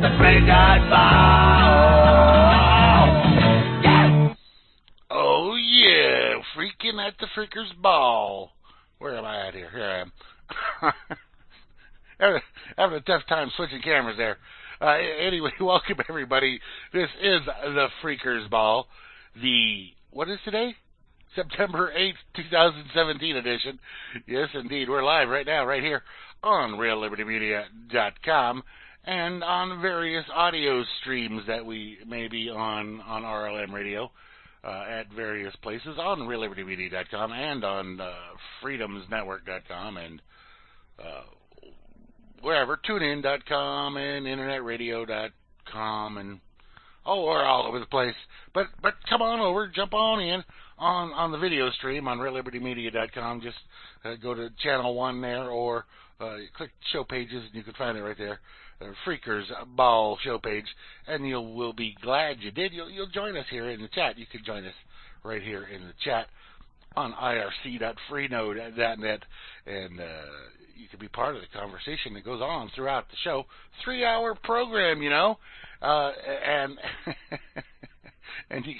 the graveyard ball. Yeah. Oh, yeah. Freaking at the Freaker's Ball. Where am I at here? Here I am. Having a tough time switching cameras there. Anyway, welcome everybody. This is the Freaker's Ball. What is today? September 8th, 2017 edition. Yes, indeed. We're live right now, right here on RealLibertyMedia.com and on various audio streams that we may be on RLM radio at various places on RealLibertyMedia.com and on FreedomsNetwork.com and wherever, TuneIn.com and InternetRadio.com and we're all over the place. But come on over, jump on in on the video stream on RealLibertyMedia.com. Just go to channel 1 there, or click show pages, and you can find it right there. Freaker's Ball show page, and you will be glad you did. You'll join us here in the chat. You can join us right here in the chat on irc.freenode.net, and you can be part of the conversation that goes on throughout the show. 3-hour program, you know, and and you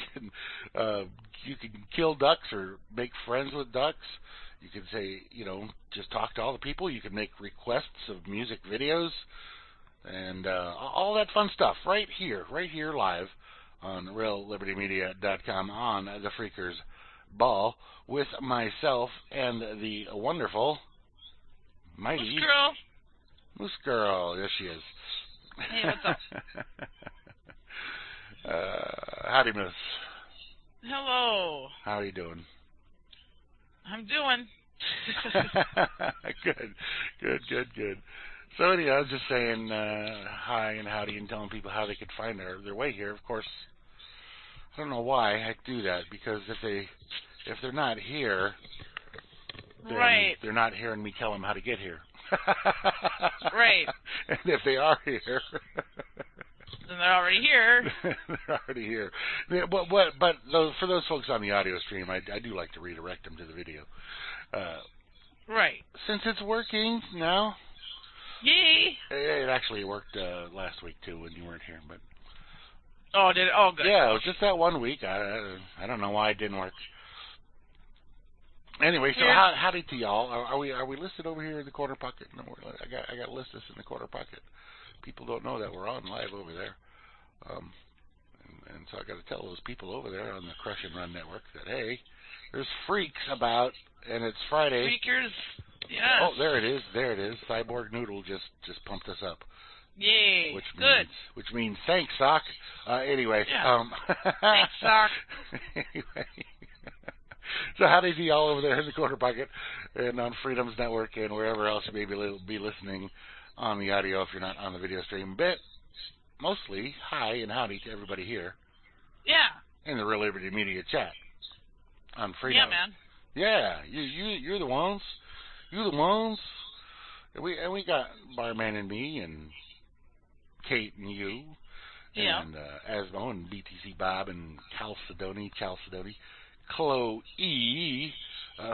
can kill ducks or make friends with ducks. You can say, just talk to all the people. You can make requests of music videos and all that fun stuff right here live on RealLibertyMedia.com on the Freaker's Ball with myself and the wonderful, mighty Moosegurl. Yes, she is. Hey, what's up? Howdy, Moose. Hello. How are you doing? I'm doing. Good. So anyway, I was just saying hi and howdy and telling people how they could find their way here. Of course, I don't know why I do that, because if they're not here, then right, they're not hearing me tell them how to get here. Right. And if they are here, then they're already here. They're already here. But for those folks on the audio stream, I do like to redirect them to the video. Right. Since it's working now. Yay! It actually worked last week too when you weren't here, but. Oh, did it? Oh, good. Yeah, it was just that one week. I don't know why it didn't work. Anyway, so howdy to y'all. Are we listed over here in the corner pocket? No, I got listed in the corner pocket. People don't know that we're on live over there, and so I got to tell those people over there on the Crush and Run network that hey, there's freaks about, and it's Friday. Freakers. Yes. Oh, there it is. Cyborg Noodle just pumped us up. Yay. Good. Which means thanks, Sock. Anyway. Yeah. Thanks, Sock. Anyway. So howdy to y'all over there in the corner pocket and on Freedom's Network and wherever else you may be listening on the audio if you're not on the video stream. But mostly, hi and howdy to everybody here. Yeah. In the Real Liberty Media chat on Freedom. Yeah, man. Yeah, you're the ones. You're the ones. And we got Barman and me and Kate and you. Yeah. And Asmo and BTC Bob and Chalcedony, Chloe,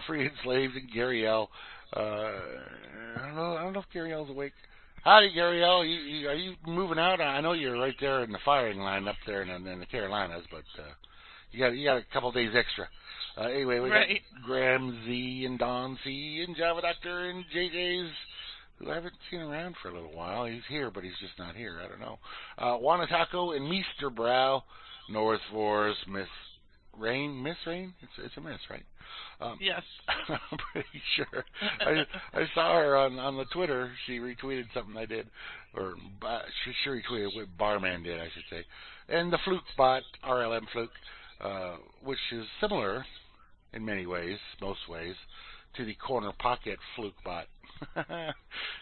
Free Enslaved, and Gary L. I don't know if Gary L's awake. Howdy, Gary L. Are you moving out? I know you're right there in the firing line up there in the Carolinas, but you got a couple days extra. Anyway, we got Graham Z and Don C and Java Doctor and JJ's, who I haven't seen around for a little while. He's here, but he's just not here. I don't know. Wanataco and Meester Brow, North Forest, Miss Rain. It's a miss, right? Yes. I'm pretty sure. I saw her on the Twitter. She retweeted something I did, or she retweeted what Barman did, I should say. And the Fluke bot, RLM Fluke, which is similar in many ways, most ways, to the corner pocket Fluke bot. It's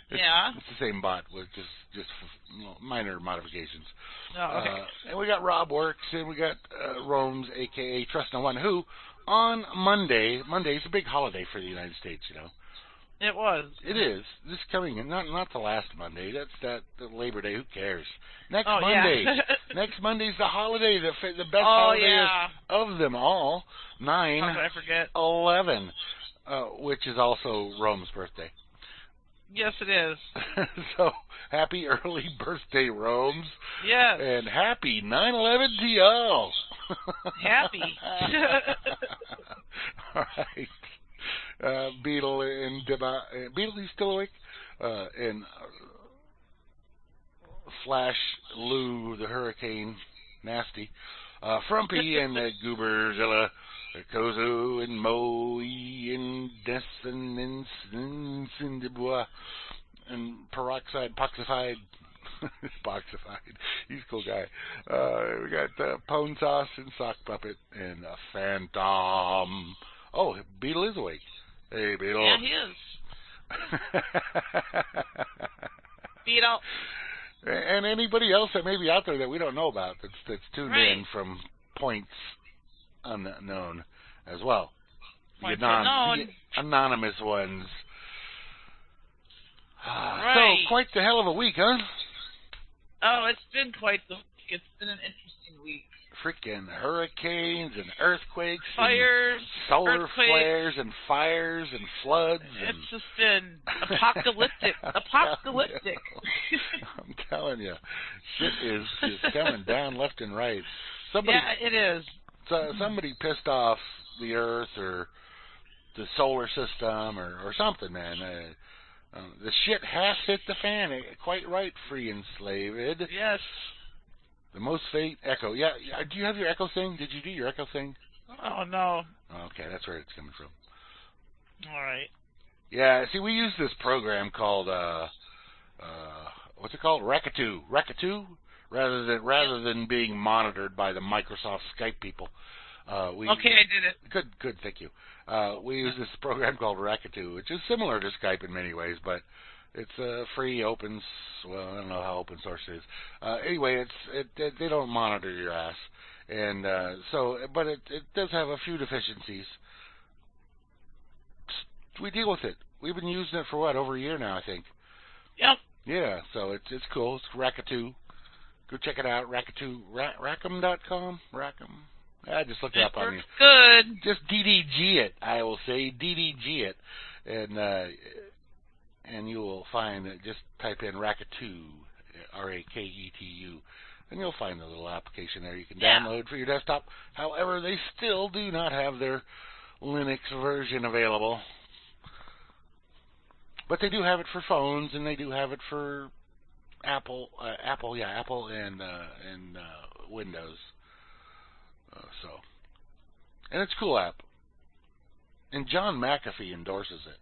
the same bot with just minor modifications. Oh, okay. And we got Rob Works, and we got Rome's, a.k.a. Trust No One, who on Monday's a big holiday for the United States, you know. It was. It is. This coming, not the last Monday. That's the Labor Day. Who cares? Next Monday's the holiday, the best holiday of them all. 9/11, which is also Rome's birthday. Yes, it is. So, happy early birthday, Romes. Yes. And happy 9/11 to y'all. Happy. All right. Beetle and Beetle, you still awake? And Flash Lou, the Hurricane, nasty. Frumpy and Gooberzilla, Kozu and Moe and Destin and Cinderbois and Peroxide, Poxified. Boxified. He's a cool guy. We got Pone Sauce and Sock Puppet and Phantom. Oh, Beetle is awake. Hey, Beetle. Yeah, he is. Beetle. And anybody else that may be out there that we don't know about that's tuned in from points unknown as well. Points the anonymous ones. Right. So, quite the hell of a week, huh? Oh, it's been quite the week. It's been an interesting week. Freaking hurricanes and earthquakes, fires, and solar earthquakes. flares and fires and floods. It's just been apocalyptic. Apocalyptic. I'm telling you, shit is just coming down left and right. Somebody, yeah, it is. Somebody pissed off the Earth or the solar system or something, man. The shit has hit the fan. Quite right, free enslaved. Yes. The most fate echo. Yeah. Do you have your echo thing? Did you do your echo thing? Oh, no. Okay, that's where it's coming from. All right. Yeah, see, we use this program called, what's it called? Rakatu? Rather than being monitored by the Microsoft Skype people. Okay, I did it. Good, thank you. We use this program called Rakatu, which is similar to Skype in many ways, but it's free, open. Well, I don't know how open source it is. Anyway, they don't monitor your ass, and but it does have a few deficiencies. We deal with it. We've been using it for over a year now, I think. Yep. Yeah, so it's cool. It's Rakatu. Go check it out. Rakatu. Rackham.com. Rackham. I just looked it up on you. Good. Just DDG it, I will say. DDG it. And you will find that just type in Rakatu, Raketu, and you'll find the little application there you can download for your desktop. However, they still do not have their Linux version available. But they do have it for phones, and they do have it for Apple and Windows. And it's a cool app. And John McAfee endorses it.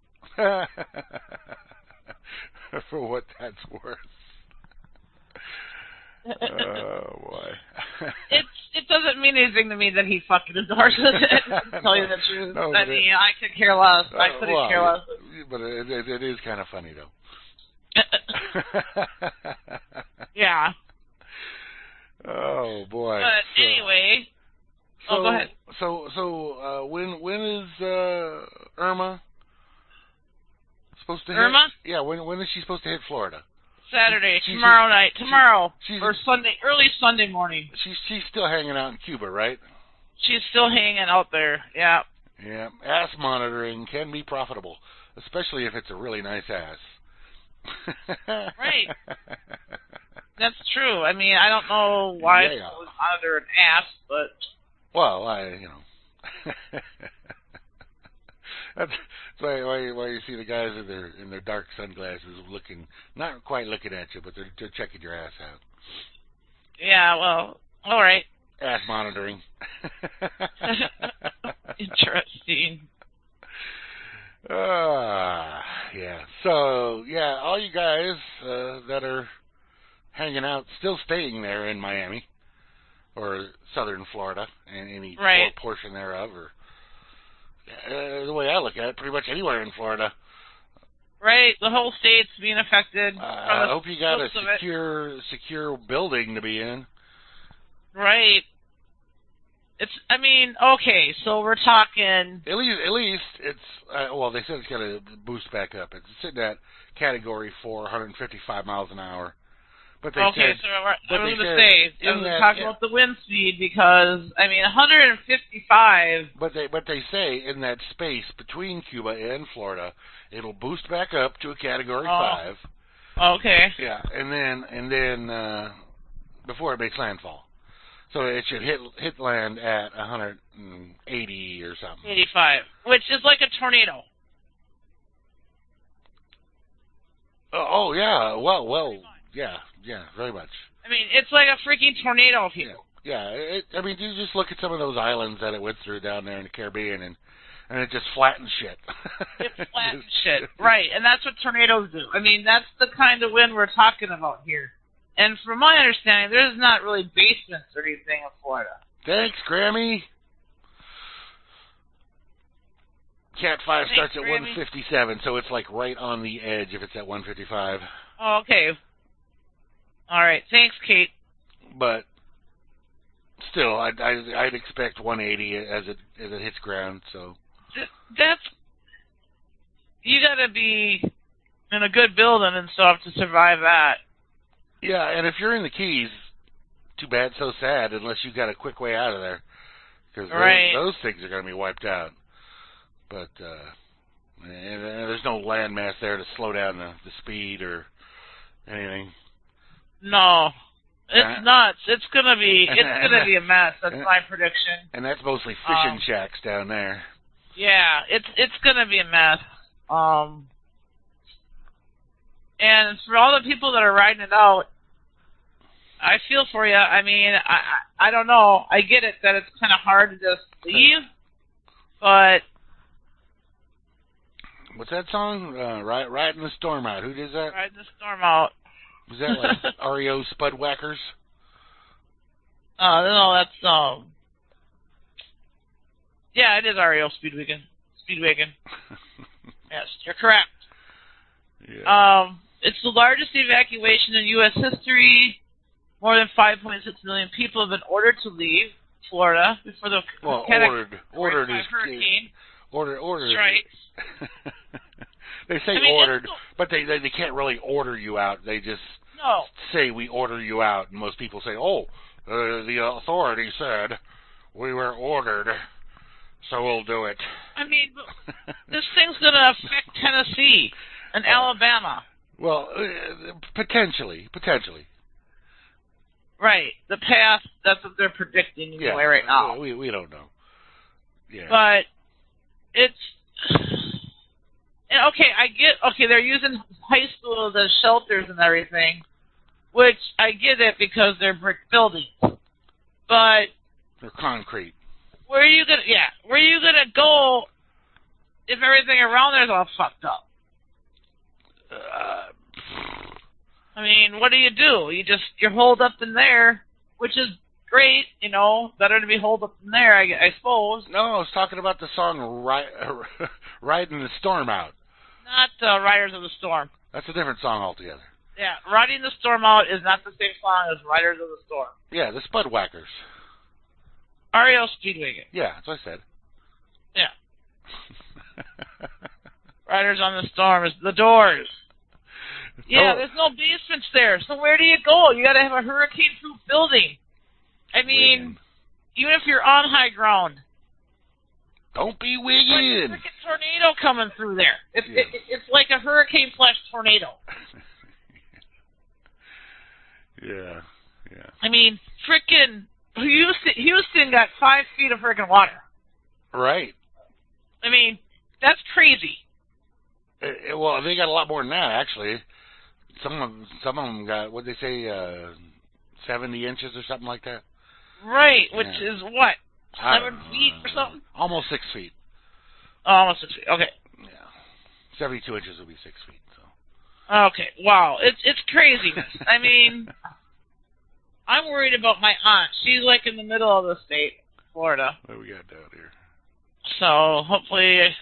For what that's worth. Oh boy. It doesn't mean anything to me that he fucking endorses it. To tell you the truth. No, I mean, I could care less. I couldn't care less. But it is kind of funny though. Yeah. Oh boy. But anyway. Go ahead. So when is Irma supposed to hit? Irma? Yeah, when is she supposed to hit Florida? Saturday, tomorrow night, or Sunday, early Sunday morning. She's still hanging out in Cuba, right? She's still hanging out there, yeah. Yeah, ass monitoring can be profitable, especially if it's a really nice ass. Right. That's true. I mean, I don't know why it was monitor an ass, but... Well, that's why you see the guys in their dark sunglasses looking, not quite looking at you, but they're checking your ass out. Yeah, well, all right. Ass monitoring. Interesting. Yeah. So, yeah, all you guys that are hanging out, still staying there in Miami, or southern Florida, and any portion thereof, or the way I look at it, pretty much anywhere in Florida. Right, the whole state's being affected. I hope you got a secure building to be in. Right. Okay, so we're talking... At least it's, well, they said it's going to boost back up. It's sitting at Category 4, 155 miles an hour. But they okay, said, so I but was they going to said say, I in was that- talking about the wind speed because, I mean, 155. But they say in that space between Cuba and Florida, it'll boost back up to a Category 5. Okay. Yeah, and then before it makes landfall, so it should hit land at 180 or something. 85, which is like a tornado. Oh yeah, well, yeah, very much. I mean, it's like a freaking tornado, people. Yeah. I mean, you just look at some of those islands that it went through down there in the Caribbean, and it just flattens shit. It flattens shit, right? And that's what tornadoes do. I mean, that's the kind of wind we're talking about here. And from my understanding, there's not really basements or anything in Florida. Thanks, Grammy. Cat 5 starts at Grammy. 157, so it's like right on the edge if it's at 155. Oh, okay. All right. Thanks, Kate. But still, I'd expect 180 as it hits ground. So that's, you got to be in a good building and stuff to survive that. Yeah, and if you're in the Keys, too bad, so sad. Unless you got a quick way out of there, because those things are going to be wiped out. But and there's no landmass there to slow down the speed or anything. No, it's nuts. It's gonna be a mess. That's my prediction. And that's mostly fishing shacks down there. Yeah, it's gonna be a mess. And for all the people that are riding it out, I feel for you. I mean, I don't know. I get it that it's kind of hard to just leave, but. What's that song? Riding the Storm Out. Who did that? Riding the Storm Out. Was that like REO Spudwhackers? No, that's yeah, it is REO Speedwagon. Yes, you're correct. Yeah. It's the largest evacuation in U.S. history. More than 5.6 million people have been ordered to leave Florida before the ordered is hurricane. Ordered. Strikes. They say ordered, but they can't really order you out. They just say we order you out, and most people say, "Oh, the authority said we were ordered, so we'll do it." I mean, this thing's going to affect Tennessee and Alabama. Well, potentially. Right, the path. That's what they're predicting anyway right now. We don't know. Yeah, but it's. Okay, I get. Okay, they're using high schools as shelters and everything, which I get it because they're brick buildings. But they're concrete. Where are you gonna go if everything around there's all fucked up? I mean, what do? You're holed up in there, which is great. Better to be holed up in there, I suppose. No, I was talking about the song "Riding the Storm Out." Not Riders of the Storm. That's a different song altogether. Yeah, Riding the Storm Out is not the same song as Riders of the Storm. Yeah, the Spudwhackers. REO Speedwagon. Yeah, that's what I said. Yeah. Riders on the Storm is the Doors. Yeah, there's no basements there. So where do you go? You got to have a hurricane-proof building. I mean, even if you're on high ground. Don't be wigging. It's like a freaking tornado coming through there. It's like a hurricane/tornado. Yeah. I mean, freaking Houston got 5 feet of freaking water. Right. I mean, that's crazy. Well, they got a lot more than that, actually. Some of them got, what'd they say, 70 inches or something like that? Right, which is what? 7 feet or something? Almost 6 feet. Oh, almost 6 feet. Okay. Yeah. 72 inches would be 6 feet. So. Okay. Wow. It's craziness. I mean, I'm worried about my aunt. She's like in the middle of the state, Florida. What do we got down here? So hopefully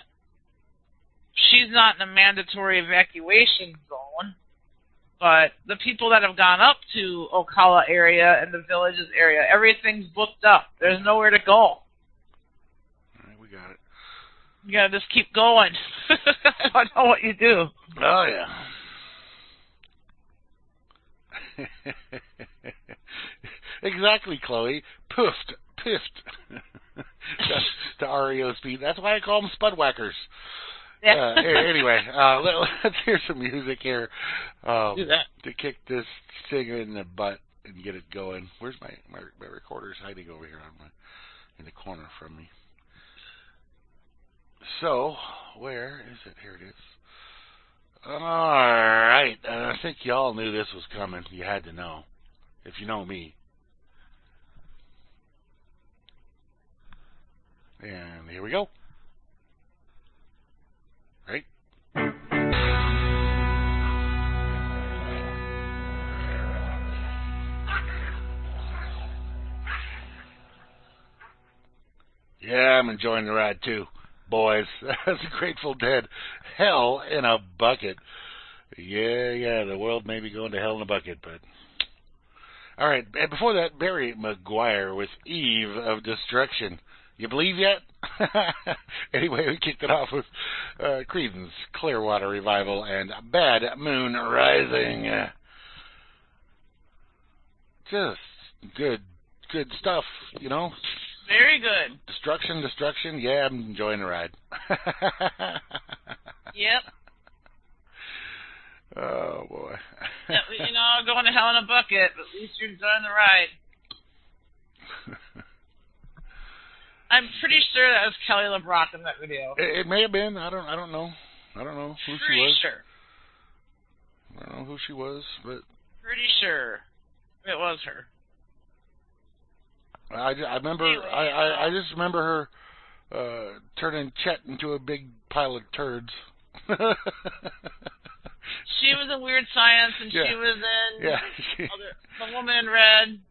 she's not in a mandatory evacuation zone. But the people that have gone up to Ocala area and the Villages area, everything's booked up. There's nowhere to go. All right, we got it. You gotta just keep going. I don't know what you do. Oh, yeah. Exactly, Chloe. Poofed. Piffed. to REO speed. That's why I call them spud whackers. Yeah. Anyway, let's hear some music here Do that. to kick this thing in the butt and get it going. Where's my recorder's hiding over here in the corner from me. So, where is it? Here it is. Alright, I think y'all knew this was coming. You had to know, if you know me. And here we go. Right? Yeah, I'm enjoying the ride too, boys. That's a Grateful Dead. Hell in a bucket. Yeah, the world may be going to hell in a bucket, but... Alright, and before that, Barry Maguire with Eve of Destruction. You believe yet? Anyway, we kicked it off with Creedence, Clearwater Revival, and Bad Moon Rising. Just good stuff, you know? Very good. Destruction. Yeah, I'm enjoying the ride. Yep. Oh, boy. Yeah, you know, going to hell in a bucket, but at least you're enjoying the ride. I'm pretty sure that was Kelly LeBrock in that video. It may have been. I don't know. I don't know who she was. Sure. I don't know who she was, but Pretty sure it was her. I remember. Anyway, I just remember her turning Chet into a big pile of turds. She was in Weird Science, and Yeah. she was in Yeah. The Woman in Red.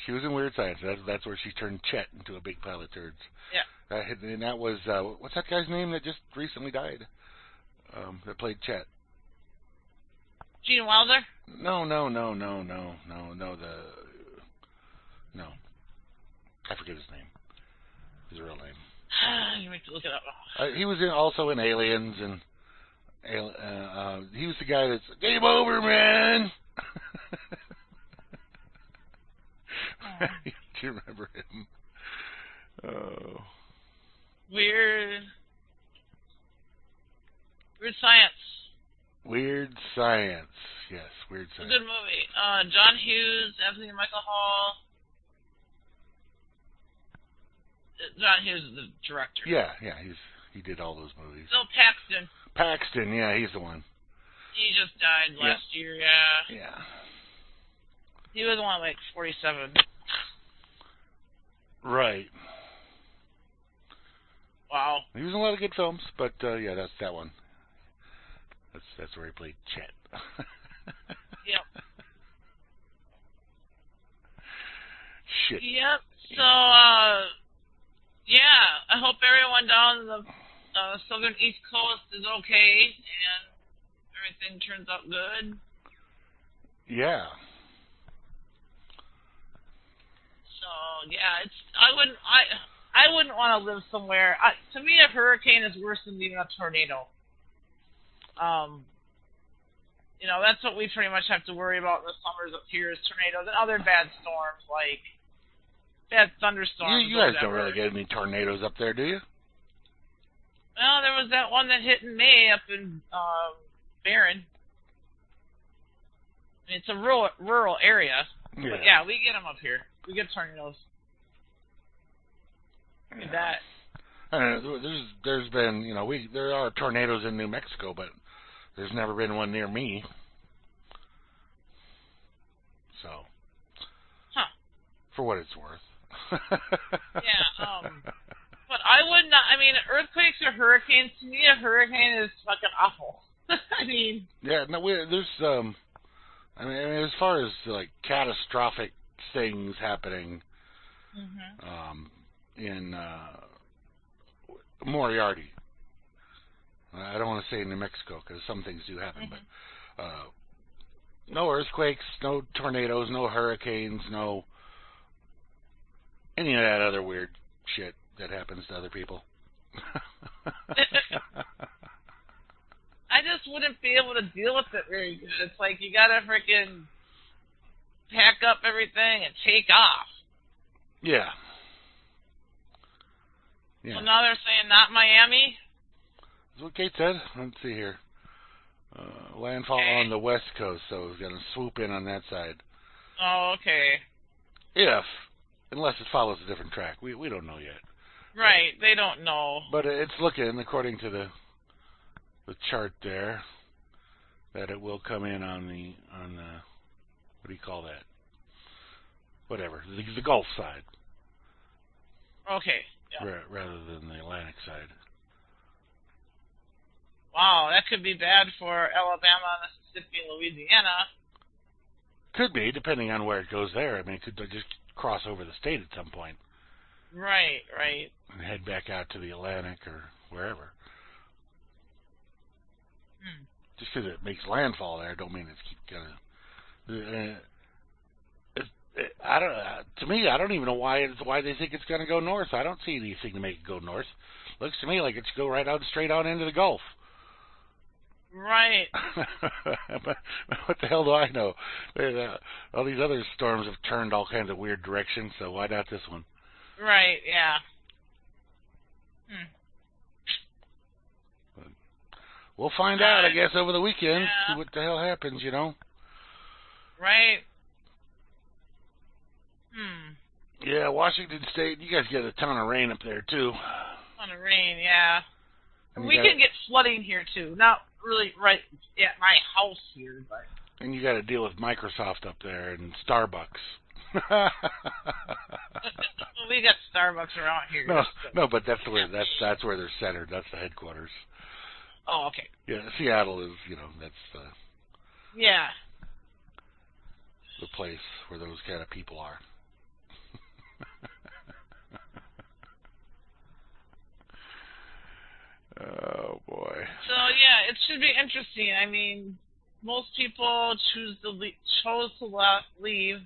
She was in Weird Science. That's where she turned Chet into a big pile of turds. Yeah. And that was what's that guy's name that just recently died? That played Chet. Gene Wilder? No. I forget his name. His real name. You have to look it up. He was also in Aliens, and he was the guy that's game over, man. Do you remember him? Oh. Weird Science. Weird Science. Yes, Weird It's a Science. good movie. John Hughes, Anthony Michael Hall. John Hughes is the director. Yeah, he did all those movies. Bill Paxton. Yeah, he's the one. He just died last year, yeah. Yeah. He was only like 47. Right. Wow. He was in a lot of good films, but yeah, that's that one. That's where he played Chet. Yep. Shit. Yep. So, yeah, I hope everyone down the southern East Coast is okay and everything turns out good. Yeah. So, yeah, I wouldn't want to live somewhere. To me, a hurricane is worse than even a tornado. You know, that's what we pretty much have to worry about in the summers up here is tornadoes and other bad storms, like bad thunderstorms. You guys don't really get any tornadoes up there, do you? Well, there was that one that hit in May up in Barron. I mean, it's a rural area. Yeah. But yeah, we get them up here. We get tornadoes. Look at that. I don't know, there's been, you know, there are tornadoes in New Mexico, but there's never been one near me. So, for what it's worth. Yeah, but I would not, I mean, earthquakes or hurricanes, to me a hurricane is fucking awful. I mean... Yeah, no, there's, I mean, as far as, like, catastrophic things happening, in, Moriarty. I don't want to say New Mexico, because some things do happen, but, no earthquakes, no tornadoes, no hurricanes, no any of that other weird shit that happens to other people. I just wouldn't be able to deal with it very good. It's like you gotta freaking pack up everything and take off. Yeah. So now they're saying not Miami? That's what Kate said. Let's see here. Landfall on the west coast, so it's going to swoop in on that side. Oh, okay. Unless it follows a different track. We don't know yet. Right, they don't know. But it's looking, according to the chart there, that it will come in on the what do you call that? Whatever, the Gulf side. Okay. Yeah. Rather than the Atlantic side. Wow, that could be bad for Alabama, Mississippi, and Louisiana. Could be, depending on where it goes there. I mean, it could just cross over the state at some point. Right. And head back out to the Atlantic or wherever. Just because it makes landfall there, don't mean it's gonna. I don't. To me, I don't even know why they think it's going to go north. I don't see anything to make it go north. Looks to me like it should go right out, straight on into the Gulf. Right. But what the hell do I know? All these other storms have turned all kinds of weird directions, so why not this one? Right. Yeah. But we'll find out, I guess, over the weekend. Yeah. See what the hell happens, you know. Right. Yeah, Washington State, you guys get a ton of rain up there, too. Ton of rain, yeah. And we can get flooding here, too. Not really right at my house here, but... And you got to deal with Microsoft up there and Starbucks. We got Starbucks around here. No, but that's where they're centered. That's the headquarters. Oh, okay. Yeah, Seattle is, that's yeah, the place where those kind of people are. Oh boy. So yeah, it should be interesting. I mean, most people chose to leave.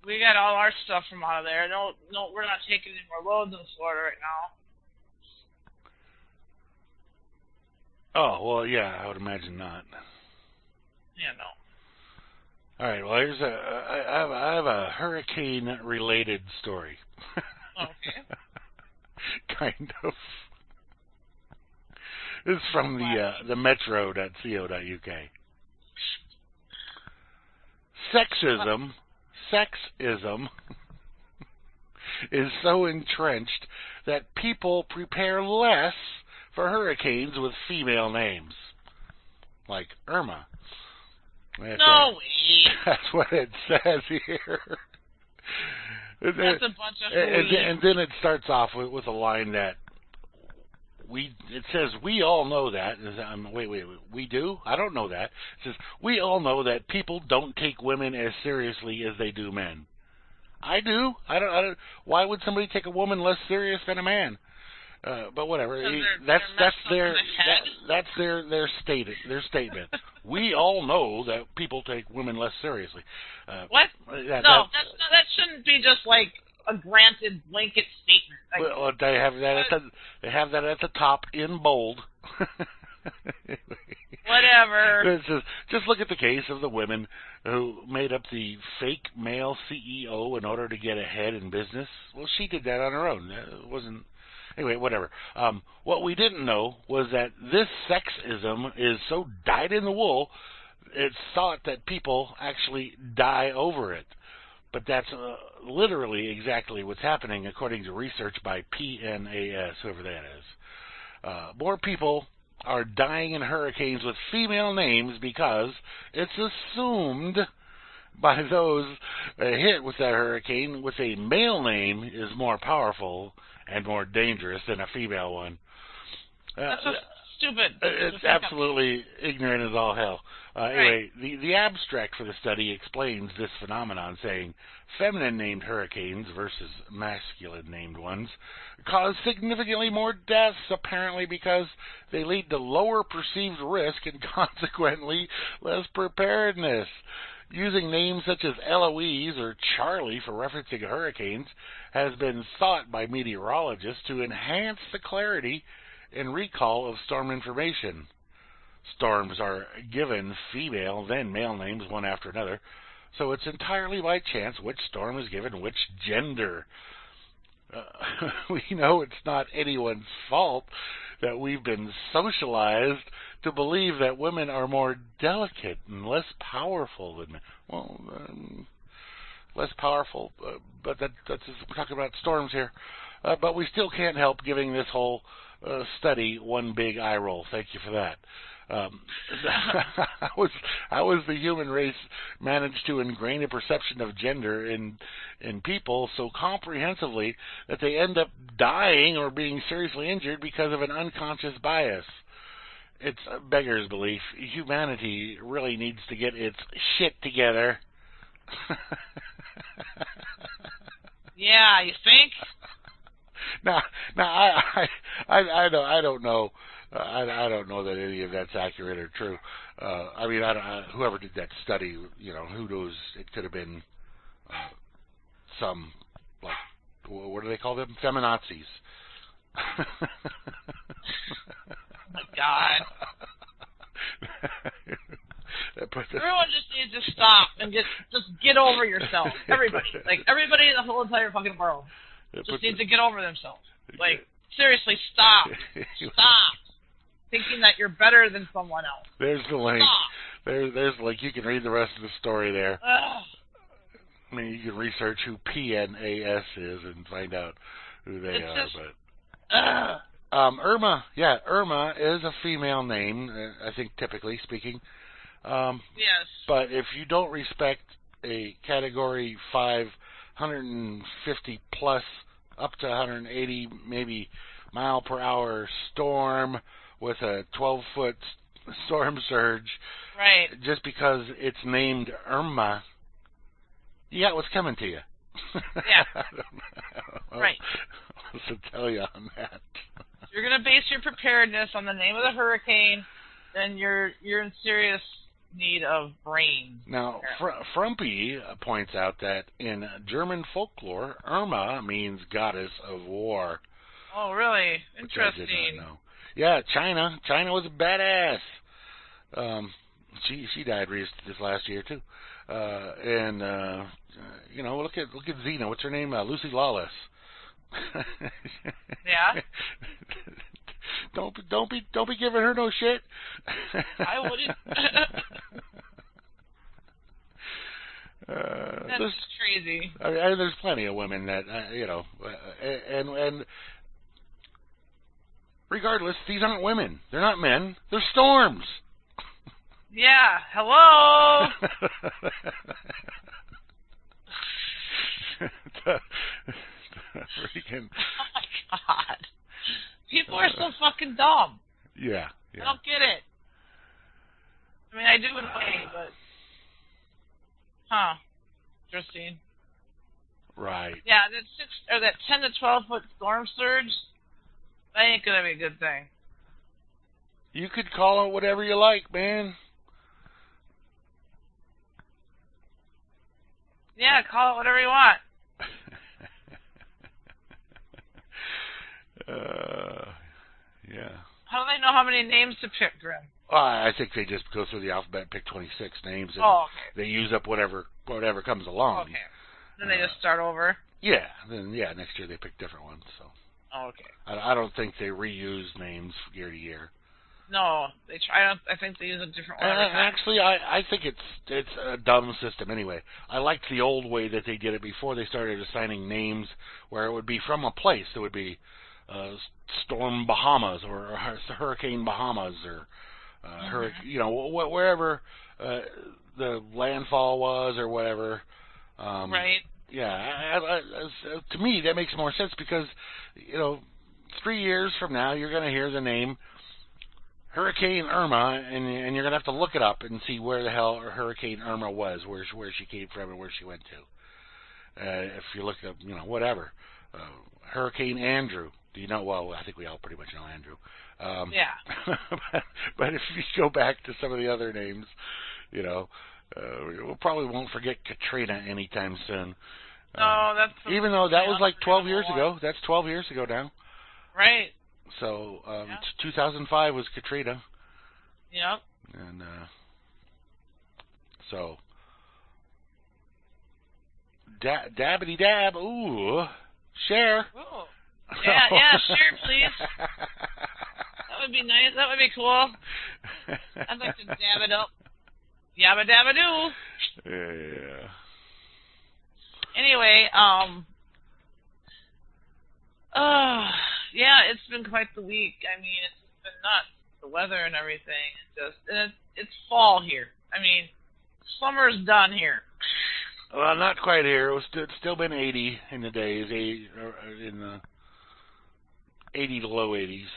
We got all our stuff from out of there. No, we're not taking any more loads in Florida right now. Oh well, yeah, I would imagine not. Yeah, no. All right. Well, I have a hurricane-related story. Okay. Kind of. This is from the metro.co.uk. Sexism is so entrenched that people prepare less for hurricanes with female names, like Irma. No way. That's what it says here. That's a bunch of hooey. And then it starts off with a line that it says, we all know that. Wait, we do? I don't know that. It says, we all know that people don't take women as seriously as they do men. I do. I don't. Why would somebody take a woman less serious than a man? But whatever. That's their statement. We all know that people take women less seriously. What? That shouldn't be just like a granted blanket statement. Well, they have that at the top in bold. Whatever. It says, just look at the case of the women who made up the fake male CEO in order to get ahead in business. Well, she did that on her own. It wasn't. Anyway, whatever. What we didn't know was that this sexism is so dyed in the wool, it's thought that people actually die over it. But that's literally exactly what's happening, according to research by PNAS, whoever that is. More people are dying in hurricanes with female names because it's assumed by those hit with that hurricane with a male name is more powerful and more dangerous than a female one. That's just stupid. It's absolutely ignorant as all hell. Anyway, the abstract for the study explains this phenomenon, saying feminine-named hurricanes versus masculine-named ones cause significantly more deaths, apparently because they lead to lower perceived risk and consequently less preparedness. Using names such as Eloise or Charlie for referencing hurricanes has been thought by meteorologists to enhance the clarity and recall of storm information. storms are given female, then male names one after another. So it's entirely by chance which storm is given which gender. We know it's not anyone's fault that we've been socialized to believe that women are more delicate and less powerful than men. Well, less powerful, but that's we're talking about storms here. But we still can't help giving this whole study one big eye roll. Thank you for that. How was the human race managed to ingrain a perception of gender in people so comprehensively that they end up dying or being seriously injured because of an unconscious bias? It's a beggar's belief. Humanity really needs to get its shit together. Yeah, you think? Now, I don't know. I don't know that any of that's accurate or true. I mean, whoever did that study, who knows? It could have been some, like, what do they call them? Feminazis. Oh my God. Everyone just needs to stop and just get over yourself. Everybody. Like, everybody in the whole entire fucking world just needs to get over themselves. Like, seriously, stop. Stop. Thinking that you're better than someone else. There's the link. Stop. There's the link. You can read the rest of the story there. Ugh. I mean, you can research who PNAS is and find out who they are. Just, but Irma, Irma is a female name, I think, typically speaking. yes. But if you don't respect a Category 5, 150 plus, up to 180 maybe mile per hour storm with a 12-foot storm surge, right? Just because it's named Irma, you got what's coming to you. Yeah. I don't know Right. what to tell you on that. If you're gonna base your preparedness on the name of the hurricane, then you're in serious need of brains. Now, Frumpy points out that in German folklore, Irma means goddess of war. Oh, really? Which Interesting. I did not know. Yeah, China was a badass. She died this last year too. Look at Xena. What's her name? Lucy Lawless. Yeah. Don't be giving her no shit. I wouldn't. That's just crazy. I mean, there's plenty of women that and regardless, these aren't women. They're not men. They're storms. Yeah. Hello. Freaking. Oh my God. People are so fucking dumb. Yeah. I don't get it. I mean, I do in a way, but interesting. Right. Yeah, that 10 to 12 foot storm surge. That ain't gonna be a good thing. You could call it whatever you like, man. Yeah, call it whatever you want. Yeah. How do they know how many names to pick, Grim? I think they just go through the alphabet and pick 26 names, and okay. they use up whatever comes along. Okay. Then they just start over? Yeah. Then, next year they pick different ones. So. Okay. I don't think they reuse names year to year. No, they try. I think they use a different one. Actually, I think it's a dumb system anyway. I liked the old way that they did it before they started assigning names, where it would be from a place. It would be Storm Bahamas or Hurricane Bahamas or wherever the landfall was or whatever. Right. Yeah. To me, that makes more sense because 3 years from now you're going to hear the name Hurricane Irma, and you're going to have to look it up and see where the hell Hurricane Irma was, where she came from and where she went to. If you look up, whatever. Hurricane Andrew. Do you know? Well, I think we all pretty much know Andrew. Yeah. but if you go back to some of the other names, we probably won't forget Katrina anytime soon. No, that's... Even though that was like 12 years ago. That's 12 years ago now. Right. So, 2005 was Katrina. Yep. And so, dabbity dab. Ooh, share. Ooh. Yeah, share, please. That would be nice. That would be cool. I'd like to dab it up. Yabba dabba doo. Yeah. Anyway, yeah, it's been quite the week. I mean, it's just been nuts. The weather and everything. It's fall here. I mean, summer's done here. Well, not quite here. It was still been 80 in the days, in the 80 to low 80s.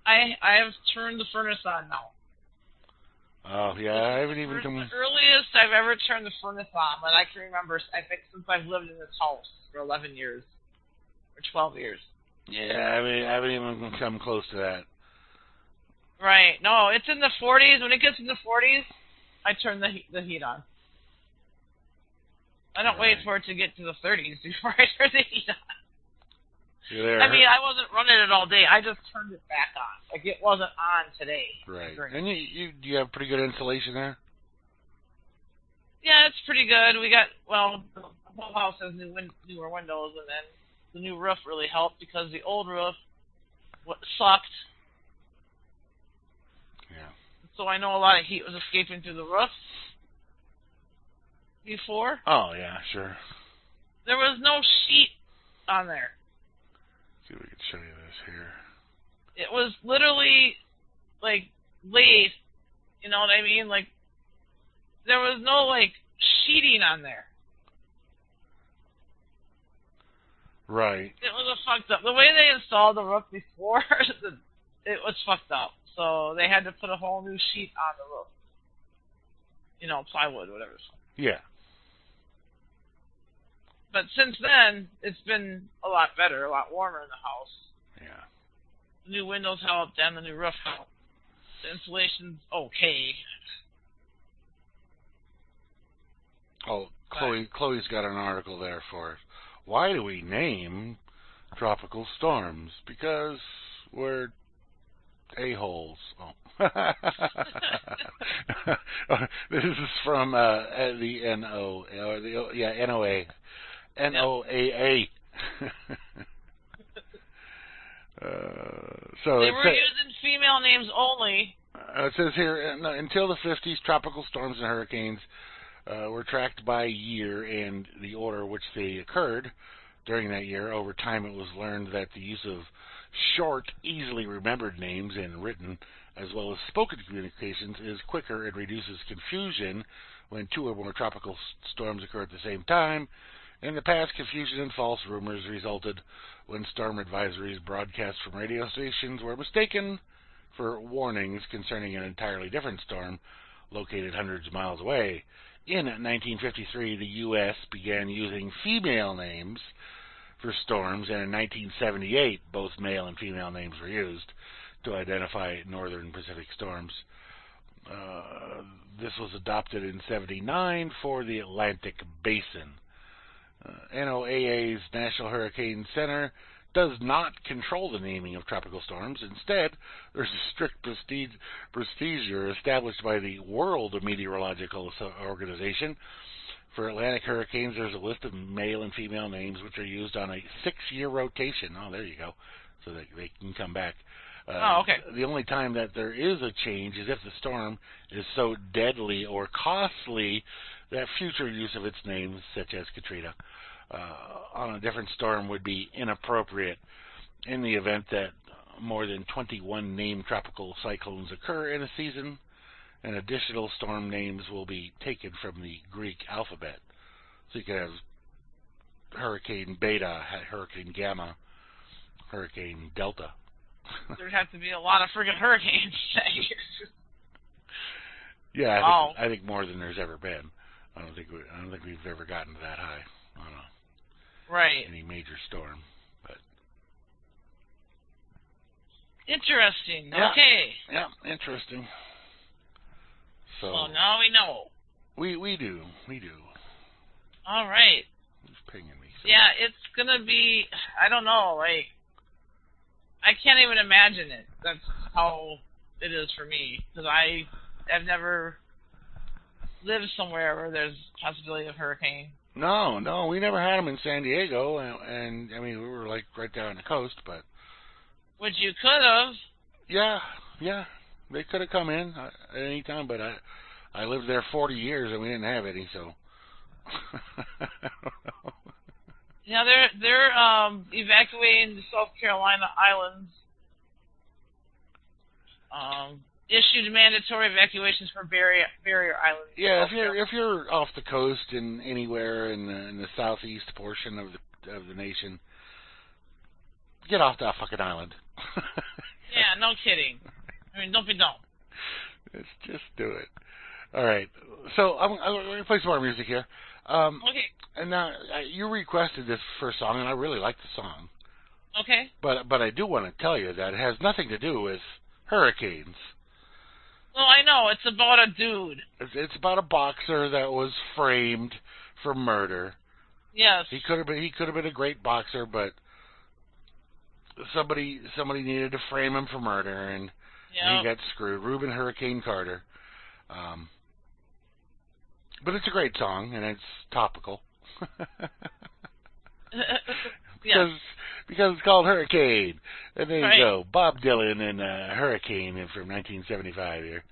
I have turned the furnace on now. Oh yeah, I haven't even The come. earliest I've ever turned the furnace on that I can remember. I think since I've lived in this house for 11 years or 12 years. Yeah, I haven't even come close to that. Right. No, it's in the 40s. When it gets in the 40s, I turn the heat on. I don't wait for it to get to the 30s before I turn the heat on. I mean, I wasn't running it all day. I just turned it back on. Like, it wasn't on today. Right. And you have pretty good insulation there? Yeah, it's pretty good. We got, well, the whole house has newer windows, and then the new roof really helped because the old roof sucked. Yeah. So I know a lot of heat was escaping through the roof before. Oh, yeah, sure. There was no sheet on there. See if we can show you this here. It was literally, like, laid. You know what I mean? Like, there was no, like, sheeting on there. Right. It was fucked up. The way they installed the roof before, it was fucked up. So they had to put a whole new sheet on the roof. You know, plywood, whatever it's called. Yeah. But since then, it's been a lot better, a lot warmer in the house. Yeah. The new windows helped, and the new roof helped. The insulation's okay. Oh, Chloe's got an article there for us. Why do we name tropical storms? Because we're a-holes. Oh. This is from the NOAA. NOAA. So they were using female names only. It says here, until the 50s, tropical storms and hurricanes were tracked by year and the order which they occurred during that year. Over time, it was learned that the use of short, easily remembered names in written as well as spoken communications is quicker and reduces confusion when two or more tropical storms occur at the same time. In the past, confusion and false rumors resulted when storm advisories broadcast from radio stations were mistaken for warnings concerning an entirely different storm located hundreds of miles away. In 1953, the U.S. began using female names for storms, and in 1978, both male and female names were used to identify northern Pacific storms. This was adopted in 1979 for the Atlantic Basin. NOAA's National Hurricane Center does not control the naming of tropical storms. Instead, there's a strict procedure established by the World Meteorological Organization. For Atlantic hurricanes, there's a list of male and female names which are used on a 6-year rotation. Oh, there you go. So they can come back. Okay. The only time that there is a change is if the storm is so deadly or costly that future use of its names, such as Katrina, on a different storm would be inappropriate. In the event that more than 21 named tropical cyclones occur in a season, and additional storm names will be taken from the Greek alphabet. So you can have Hurricane Beta, Hurricane Gamma, Hurricane Delta. There'd have to be a lot of friggin' hurricanes. Yeah, I think more than there's ever been. I don't think we've ever gotten to that high on any major storm. But interesting. Yeah. Okay. Yeah, interesting. So now we know. We do. All right. Who's pinging me? Yeah, it's gonna be. I don't know. Like, I can't even imagine it. That's how it is for me, because I've never lived somewhere where there's possibility of hurricane. No, we never had them in San Diego, and I mean, we were like right there on the coast, but... Which you could have. Yeah, they could have come in at any time, but I lived there 40 years and we didn't have any, so... I don't know. Yeah, they're evacuating the South Carolina islands. Issued mandatory evacuations for barrier islands. Yeah, if you're off the coast and anywhere in the southeast portion of the nation, get off that fucking island. Yeah, no kidding. I mean, don't be dumb. Just do it. All right. So I'm going to play some more music here. Okay. And now you requested this first song, and I really like the song. Okay. But I do want to tell you that it has nothing to do with hurricanes. Well, I know. It's about a dude. It's about a boxer that was framed for murder. Yes. He could have been a great boxer, but somebody needed to frame him for murder, and he got screwed. Reuben Hurricane Carter. But it's a great song, and it's topical. Because it's called Hurricane. And there you go. Bob Dylan and Hurricane from 1975 here.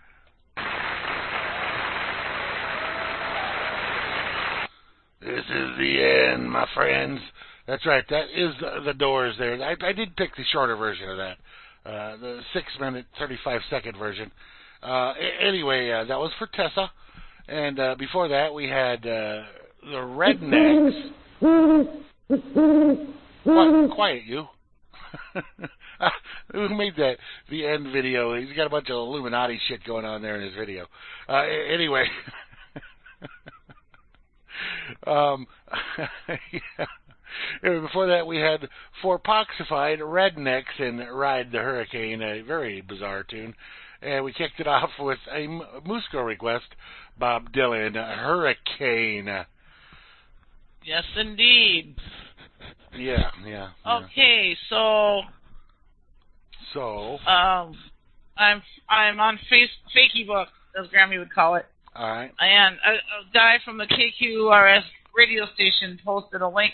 This is the end, my friends. That's right. That is the Doors there. I did pick the shorter version of that. The 6-minute, 35-second version. Anyway, that was for Tessa. And before that, we had the Rednecks. Quiet, you. Who made the end video? He's got a bunch of Illuminati shit going on there in his video. Anyway. Before that, we had Four Poxified Rednecks and Ride the Hurricane, a very bizarre tune. And we kicked it off with a Moosegurl request, Bob Dylan, Hurricane. Yes, indeed. Yeah. Okay, so I'm on Facebook, as Grammy would call it. All right. And a guy from the KQRS radio station posted a link,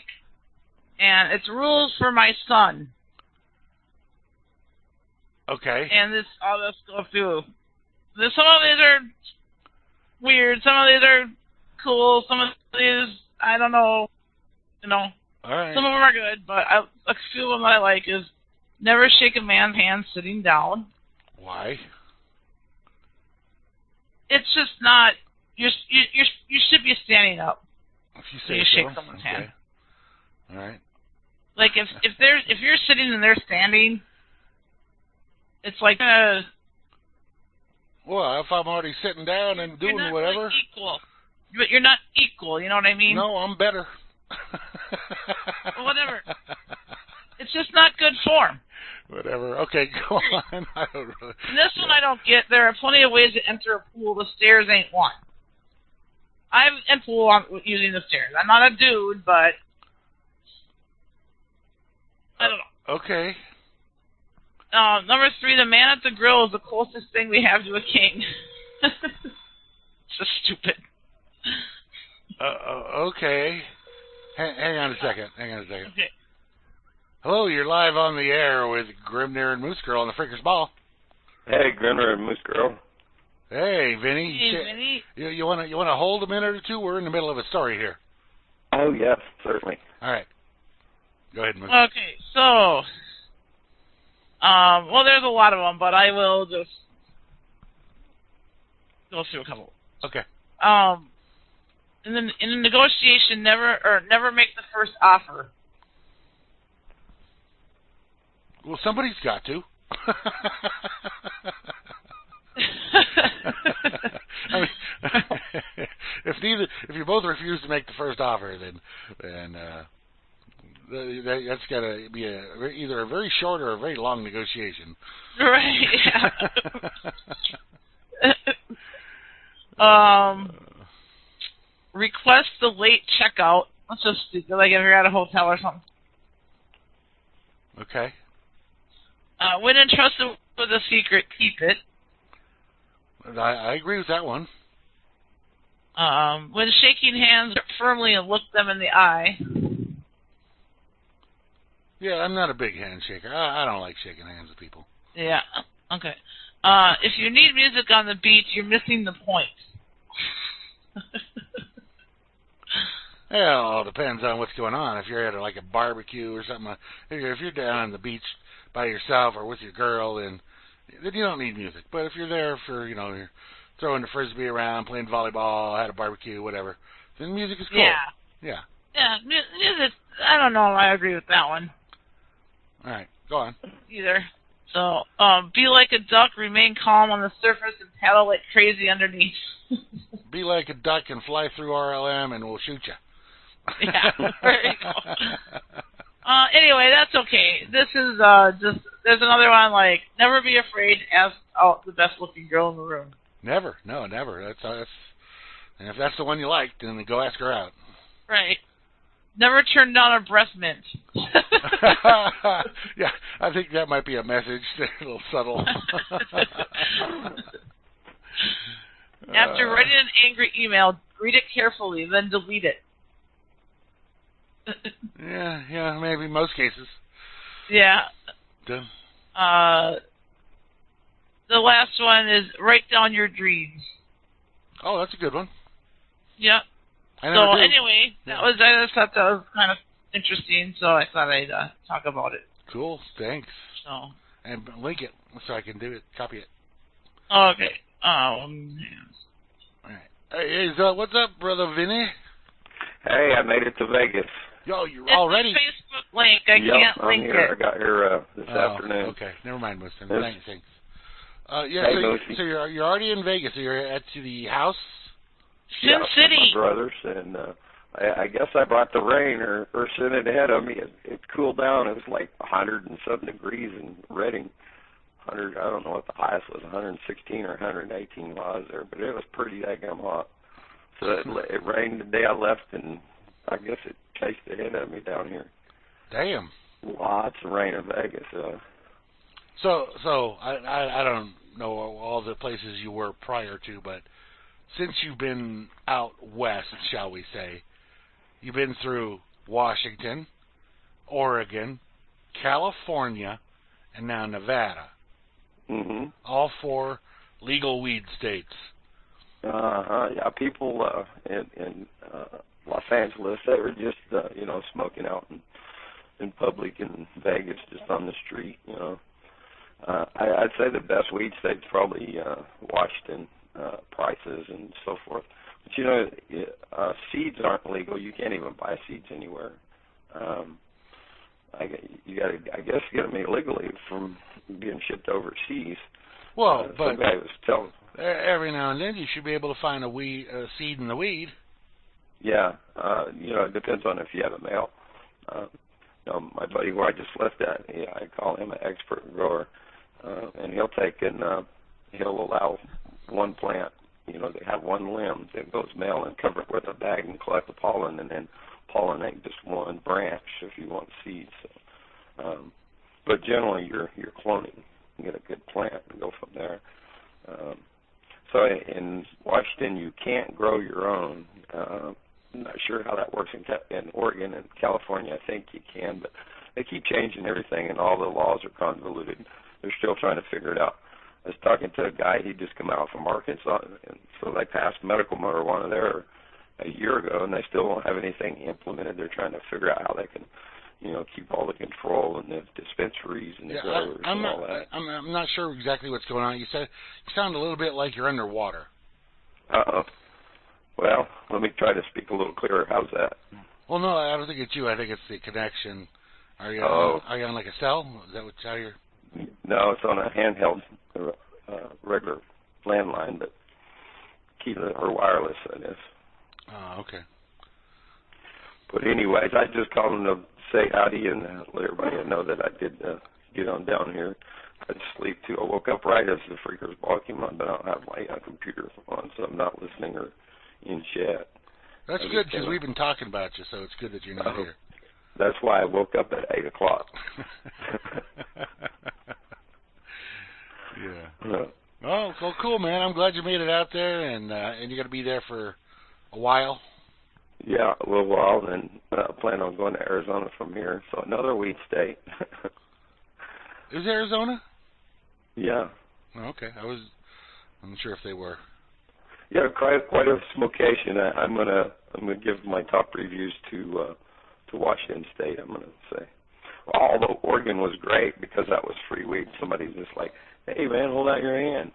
and it's rules for my son. Okay. And I'll just go through. Some of these are weird. Some of these are cool. Some of these, I don't know. All right. Some of them are good, but a few of them that I like is never shake a man's hand sitting down. Why? It's just not. You should be standing up. If you say you so. shake someone's hand. All right. Like if you're sitting and they're standing, it's like well, if I'm already sitting down and doing you're not whatever, like equal. But you're not equal. You know what I mean? No, I'm better. Whatever. It's just not good form. Whatever. Okay, go on. I don't really. This one I don't get. There are plenty of ways to enter a pool. The stairs ain't one. I've in pool using the stairs. I'm not a dude, but I don't know. Okay. Number 3, the man at the grill is the closest thing we have to a king. It's just stupid. Okay. Hang on a second. Okay. Hello, you're live on the air with Grimnir and Moosegurl on the Freaker's Ball. Hey, Grimnir and Moosegurl. Hey, Vinny. Hey, Vinny. You want to hold a minute or two? We're in the middle of a story here. Oh, yes, certainly. All right. Go ahead, Moosegurl. Okay, so, well, there's a lot of them, but I will just go through a couple. Okay. In a negotiation, never make the first offer. Well, somebody's got to. I mean, if you both refuse to make the first offer, then that's got to be either a very short or a very long negotiation. Right. Yeah. Request the late checkout. That's just stupid. Like if you're at a hotel or something. Okay. When entrusted with a secret, keep it. I agree with that one. When shaking hands, grip firmly and look them in the eye. Yeah, I'm not a big handshaker. I don't like shaking hands with people. Yeah, okay. If you need music on the beach, you're missing the point. Yeah, it all depends on what's going on. If you're at like a barbecue or something, if you're down on the beach by yourself or with your girl, then you don't need music. But if you're there for, you're throwing the frisbee around, playing volleyball, had a barbecue, whatever, then music is cool. Yeah, music, I don't know if I agree with that one. All right, go on. Either. So, be like a duck, remain calm on the surface, and paddle like crazy underneath. Be like a duck and fly through RLM, and we'll shoot you. Yeah, there you go. Anyway, that's okay. This is there's another one like, never be afraid to ask out the best-looking girl in the room. Never. No, never. That's and if that's the one you like, then go ask her out. Right. Never turn down a breast mint. Yeah, I think that might be a message. A little subtle. After writing an angry email, read it carefully, then delete it. Yeah, maybe most cases. Yeah. Done. The last one is write down your dreams. Oh, that's a good one. Yep. So anyway, I just thought that was kind of interesting, so I thought I'd talk about it. Cool, thanks. So. And link it so I can do it, copy it. Okay. All right. Hey, what's up, brother Vinny? Hey, I made it to Vegas. Yo, you're already. It's a Facebook link. I can't link here. it. I got here this afternoon. Okay, never mind, Muslim. Yes. Thanks. Hey, So you're already in Vegas. So you're at the house. Sin City. My brothers, and I guess I brought the rain or sent it ahead of me. It cooled down. It was like 100 and some degrees in Redding. 100. I don't know what the highest was. 116 or 118 while I was there, but it was pretty daggum hot. So it rained the day I left, and I guess it chased ahead of me down here. Damn. Lots of rain in Vegas. So I don't know all the places you were prior to, but since you've been out west, shall we say, you've been through Washington, Oregon, California, and now Nevada. Mm-hmm. All 4 legal weed states. Yeah, people in Los Angeles, they were just smoking out in public in Vegas, just on the street. I'd say the best weed state's probably Washington, prices and so forth. But seeds aren't legal. You can't even buy seeds anywhere. You got to, I guess, get them illegally from being shipped overseas. Well, but some guy was telling. Every now and then you should be able to find a seed in the weed. Yeah, it depends on if you have a mail. My buddy who I just left at, I call him an expert grower, and he'll take and he'll allow one plant, to have one limb that goes male and cover it with a bag and collect the pollen and then pollinate just one branch if you want seeds. But generally you're cloning. You get a good plant and go from there. So in Washington you can't grow your own. I'm not sure how that works in Oregon and California. I think you can, but they keep changing everything and all the laws are convoluted. They're still trying to figure it out. I was talking to a guy, he'd just come out from Arkansas, and so they passed medical marijuana there a year ago, and they still don't have anything implemented. They're trying to figure out how they can, keep all the control and the dispensaries and the growers and all that. I'm not sure exactly what's going on. You sound a little bit like you're underwater. Uh-oh. Well, let me try to speak a little clearer. How's that? Well, no, I don't think it's you. I think it's the connection. Are you on like a cell? Is that how you're? No, it's on a handheld, regular landline, but or wireless, I guess. Oh, okay. But anyways, I just called them to say howdy and let everybody know that I did get on down here. I had sleep too. I woke up right as the Freeker's ball came on, but I don't have my computer on, so I'm not listening or in chat. That's good because we've been talking about you, so it's good that you're not here. That's why I woke up at 8 o'clock. Yeah. Oh, well, cool, man. I'm glad you made it out there, and you're going to be there for a while. Yeah, a little while, then plan on going to Arizona from here. So another wheat state. Is Arizona? Yeah. Oh, okay. I'm sure if they were. Yeah, quite a smokeation. I'm gonna give my top reviews to Washington State. I'm gonna say, although Oregon was great because that was free weed. Somebody's just like, hey man, hold out your hand.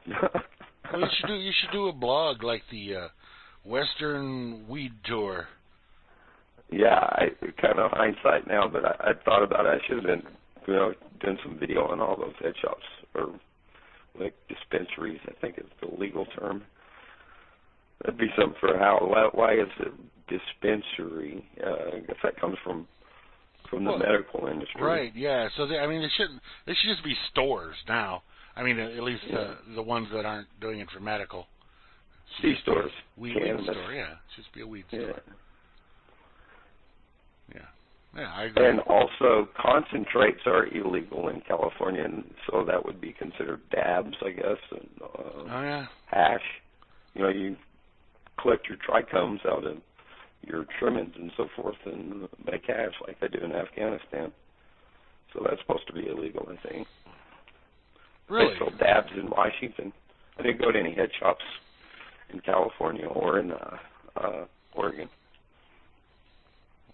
Well, you should do a blog like the Western Weed Tour. Yeah, I kind of hindsight now, but I thought about it. I should have been, doing some video on all those head shops or like dispensaries. I think is the legal term. That'd be something for why is it dispensary? I guess that comes from the medical industry. Right, yeah. So, they should just be stores now. I mean, at least the ones that aren't doing it for medical. C-stores. Weed store, yeah. It should just be a weed store. Yeah, I agree. And also, concentrates are illegal in California, and so that would be considered dabs, I guess, and hash. You collect your trichomes out of your trimmings and so forth and make hash like they do in Afghanistan. So that's supposed to be illegal, I think. Really? They sell dabs in Washington. I didn't go to any head shops in California or in Oregon.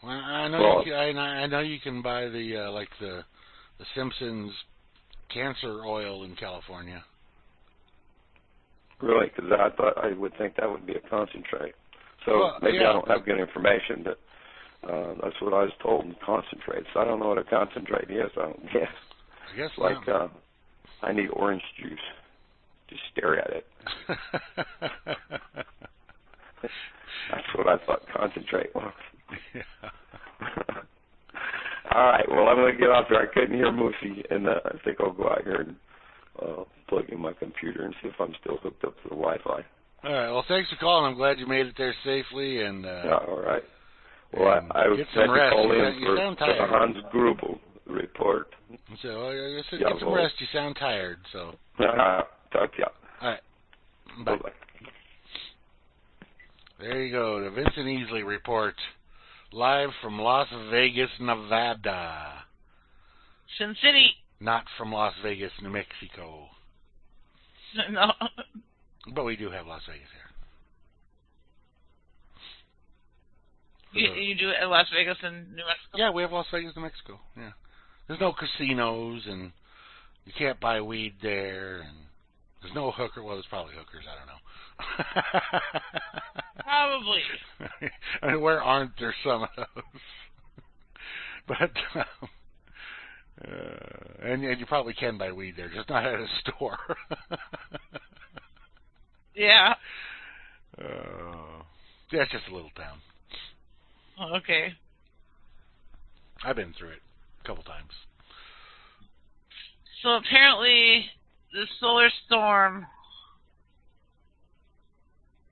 Well, I know you can buy the Simpsons cancer oil in California. Really? Because I would think that would be a concentrate. So maybe I don't have good information, but that's what I was told. Concentrates. I don't know what a concentrate is. I don't guess. I guess like I need orange juice. Just stare at it. That's what I thought concentrate was. Yeah. All right. Well, I'm going to get off here. I couldn't hear Moosey, and I think I'll go out here and plug in my computer and see if I'm still hooked up to the Wi-Fi. All right. Well, thanks for calling. I'm glad you made it there safely. And all right. Well, I was get some rest. Call in you sound tired. For the Hans Grubel report. So I said, get some rest. You sound tired. So. Talk to you. All right. Bye. Bye. There you go. The Vincent Easley report, live from Las Vegas, Nevada. Sin City. Not from Las Vegas, New Mexico. No. But we do have Las Vegas here. You do it at Las Vegas and New Mexico? Yeah, we have Las Vegas, New Mexico. Yeah. There's no casinos, and you can't buy weed there, and there's no hooker. Well, there's probably hookers. I don't know. Probably. I mean, where aren't there some of those? But and you probably can buy weed there, just not at a store. Yeah. Yeah, it's just a little town. Oh, okay. I've been through it a couple times. So apparently, the solar storm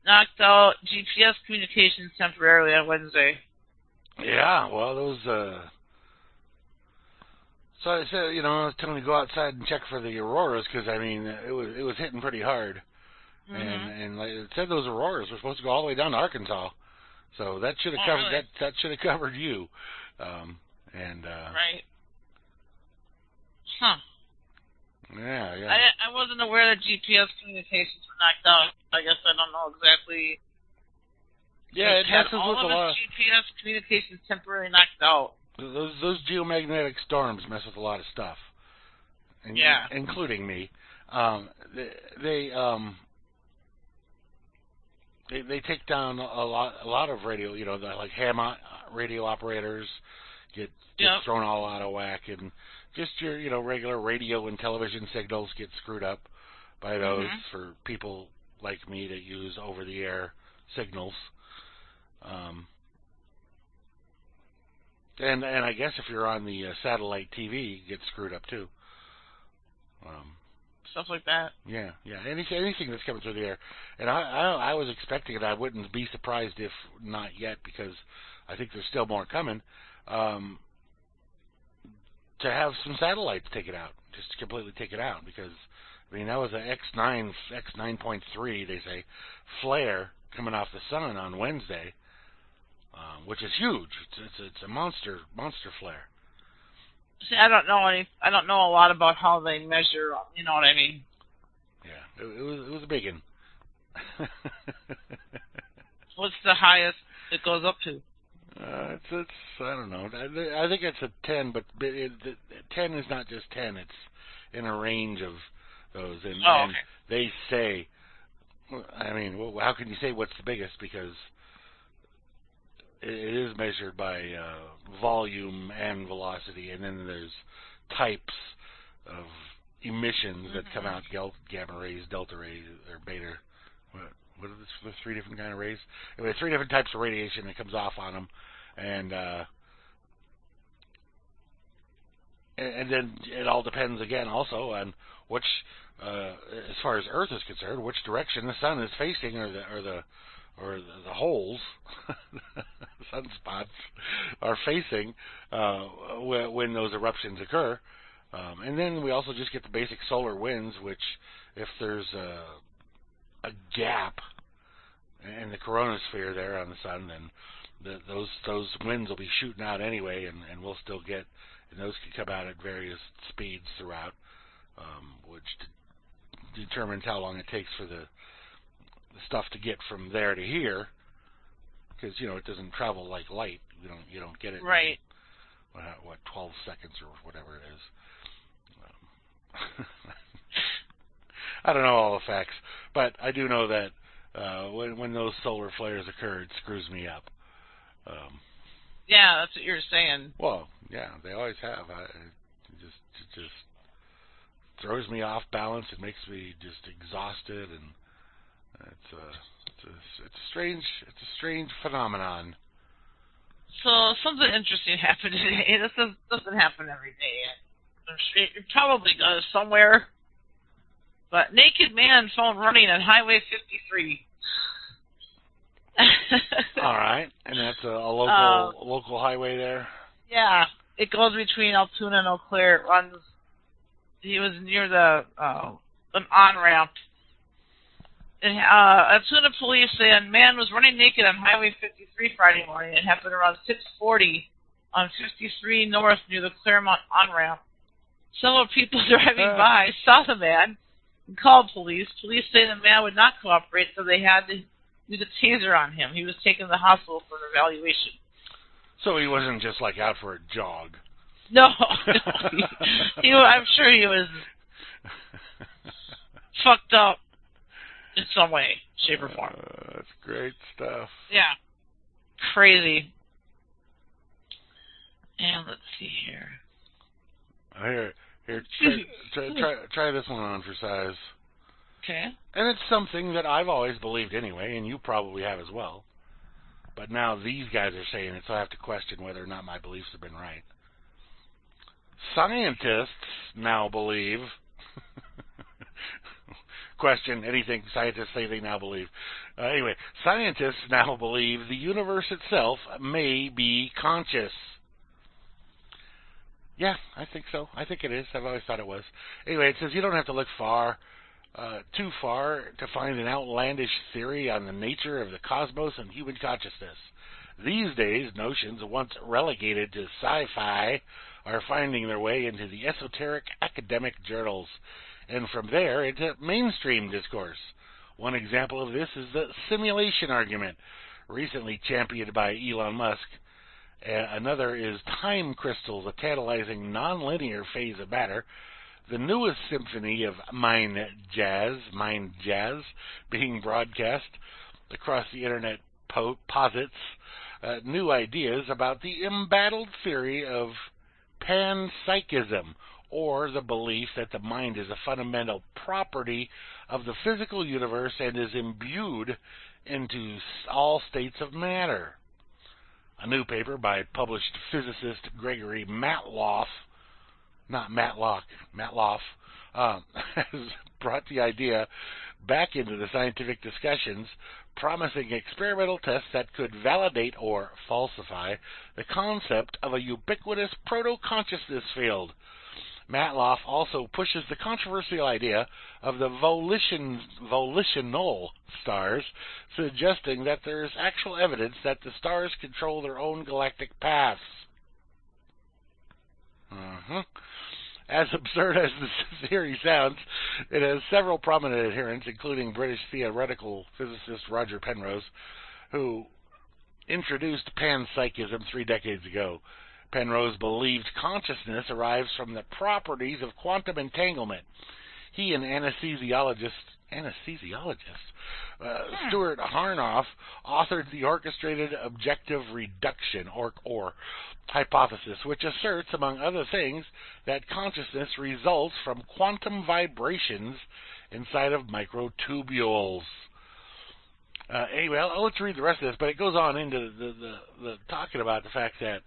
knocked out GPS communications temporarily on Wednesday. Yeah, well, those. So I said, I was telling you to go outside and check for the auroras because it was hitting pretty hard, and like it said, those auroras were supposed to go all the way down to Arkansas, so that should have covered really? that should have covered you, Right. Huh. Yeah. I wasn't aware that GPS communications were knocked out. I guess I don't know exactly. Yeah, it messes with all a of lot. its GPS communications temporarily knocked out. Those geomagnetic storms mess with a lot of stuff. Yeah. Including me. They take down a lot of radio. Like ham radio operators get thrown all out of whack, and just your regular radio and television signals get screwed up by those for people like me that use over-the-air signals. And I guess if you're on the satellite TV, you get screwed up too. Stuff like that. Yeah. Anything that's coming through the air. And I was expecting it. I wouldn't be surprised if not yet, because I think there's still more coming. To have some satellites take it out, just to completely take it out, because I mean, that was a X9.3, they say, flare coming off the sun on Wednesday, which is huge. It's a monster flare. See, I don't know a lot about how they measure. You know what I mean? Yeah, it was a big one. What's the highest it goes up to? It's I don't know. I think it's a 10, but 10 is not just 10. It's in a range of those, and they say. I mean, well, how can you say what's the biggest? Because it is measured by volume and velocity, and then there's types of emissions that come out: gamma rays, delta rays, or beta. What are the 3 different kind of rays? Anyway, 3 different types of radiation that comes off on them, and then it all depends again also on which, as far as Earth is concerned, which direction the sun is facing, or the holes, sunspots, are facing when those eruptions occur. And then we also just get the basic solar winds, which, if there's a gap in the coronosphere there on the sun, then those winds will be shooting out anyway, and we'll still get, and those can come out at various speeds throughout, which determines how long it takes for the stuff to get from there to here, because it doesn't travel like light. You don't get it right. In, what 12 seconds or whatever it is. I don't know all the facts, but I do know that when those solar flares occur, it screws me up. Yeah, that's what you're saying. Well, yeah, they always have. It just throws me off balance. It makes me just exhausted, and it's a strange phenomenon. So something interesting happened today. This doesn't happen every day. I'm sure it probably does somewhere. But naked man found running on Highway 53. All right, and that's a local highway there. Yeah, it goes between Altoona and Eau Claire. It runs. He was near the an on-ramp. And, Altoona police say a man was running naked on Highway 53 Friday morning. It happened around 6:40 on 53 North near the Claremont on-ramp. Several people driving by saw the man and called police. Police say the man would not cooperate, so they had to use a taser on him. He was taken to the hospital for an evaluation. So he wasn't just like out for a jog. No, I'm sure he was fucked up in some way, shape, or form. That's great stuff. Yeah, crazy. And let's see here. Here, try this one on for size. Okay. And it's something that I've always believed anyway, and you probably have as well. But now these guys are saying it, so I have to question whether or not my beliefs have been right. Scientists now believe... question anything scientists say they now believe. Anyway, scientists now believe the universe itself may be conscious. Yeah, I think so. I think it is. I've always thought it was. Anyway, it says you don't have to look too far to find an outlandish theory on the nature of the cosmos and human consciousness. These days, notions once relegated to sci-fi are finding their way into the esoteric academic journals, and from there into mainstream discourse. One example of this is the simulation argument, recently championed by Elon Musk. Another is time crystals, a tantalizing non-linear phase of matter. The newest symphony of mind jazz, being broadcast across the internet posits new ideas about the embattled theory of panpsychism, or the belief that the mind is a fundamental property of the physical universe and is imbued into all states of matter. A new paper by published physicist Gregory Matloff, has brought the idea back into the scientific discussions, promising experimental tests that could validate or falsify the concept of a ubiquitous proto-consciousness field. Matloff also pushes the controversial idea of the volitional stars, suggesting that there is actual evidence that the stars control their own galactic paths. As absurd as the theory sounds, it has several prominent adherents, including British theoretical physicist Roger Penrose, who introduced panpsychism 3 decades ago. Penrose believed consciousness arrives from the properties of quantum entanglement. He and anesthesiologist Stuart Harnoff authored the orchestrated objective reduction, or hypothesis, which asserts, among other things, that consciousness results from quantum vibrations inside of microtubules. Anyway, let's read the rest of this, but it goes on into the talking about the fact that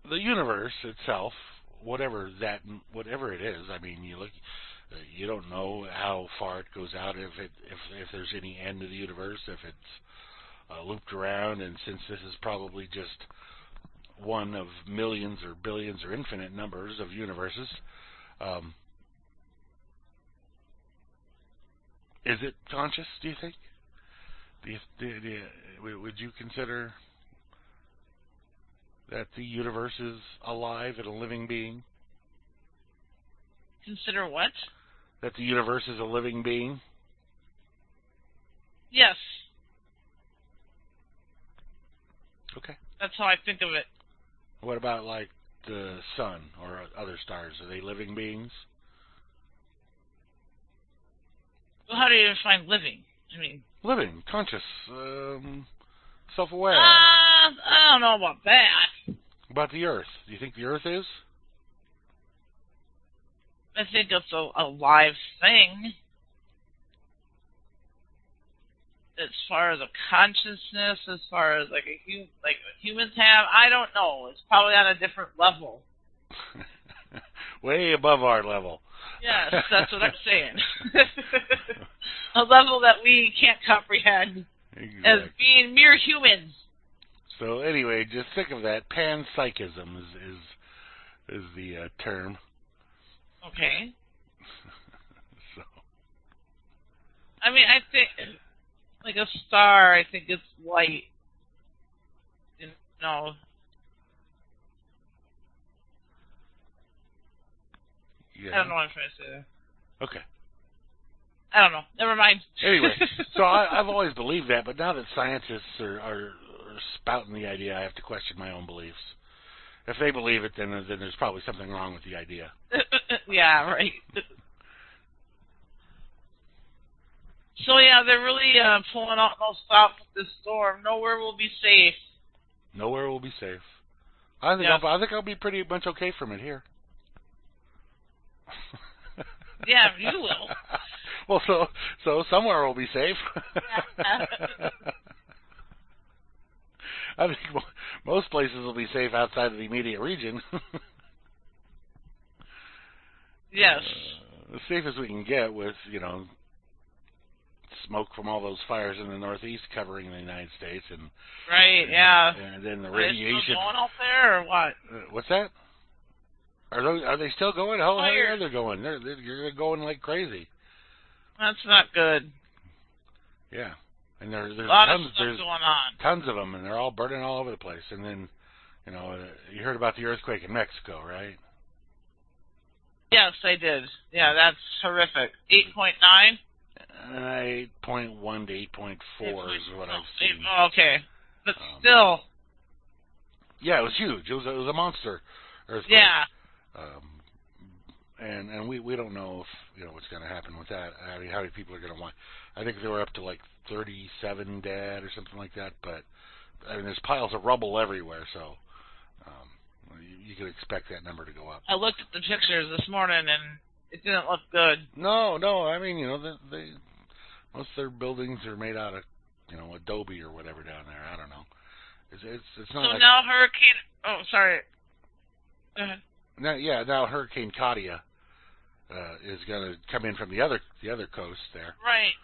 the universe itself, whatever it is, I mean, you don't know how far it goes out, if there's any end to the universe, if it's looped around, and since this is probably just one of millions or billions or infinite numbers of universes, is it conscious, do you think? Would you consider that the universe is alive and a living being? Consider what? That the universe is a living being? Yes. Okay. That's how I think of it. What about, like, the sun or other stars? Are they living beings? Well, how do you define living? I mean... Living, conscious, self-aware. I don't know about that. About the Earth. Do you think the Earth is? I think it's a live thing. As far as a consciousness, as far as like what humans have, I don't know. It's probably on a different level. Way above our level. Yes, that's what I'm saying. A level that we can't comprehend as being mere humans. So anyway, just think of that. Panpsychism is the term. Okay. So. I mean, I think, like a star, I think it's light. You know. Yeah. I don't know what I'm trying to say there. Okay. I don't know. Never mind. Anyway, so I've always believed that, but now that scientists are spouting the idea, I have to question my own beliefs. If they believe it, then there's probably something wrong with the idea. Yeah, right. So yeah, they're really pulling out no stop with this storm. Nowhere will be safe. Nowhere will be safe. I think I'll be pretty much okay from it here. Yeah, you will. Well, so somewhere will be safe. I think most places will be safe outside of the immediate region. Yes. As safe as we can get with, smoke from all those fires in the Northeast covering the United States, yeah. And then the Are radiation. they still going out there, or what? What's that? Are they still going? Oh, hell yeah, they're going. They're going like crazy. That's not good. Yeah, and there's a lot tons, of stuff going on. Tons of them, and they're all burning all over the place. And then, you heard about the earthquake in Mexico, right? Yes, I did. Yeah, that's horrific. 8.9? 8.1 to 8.4 is what I've seen. Okay, but still. Yeah, it was huge. It was a monster earthquake. Yeah. And we don't know if what's going to happen with that. I mean, how many people are going to want? I think they were up to like 37 dead or something like that. But I mean, there's piles of rubble everywhere, so you can expect that number to go up. I looked at the pictures this morning, and it didn't look good. No. I mean, they most of their buildings are made out of adobe or whatever down there. I don't know. It's not. So like, now hurricane. Oh, sorry. Go ahead. Now Hurricane Katia is going to come in from the other coast there. Right.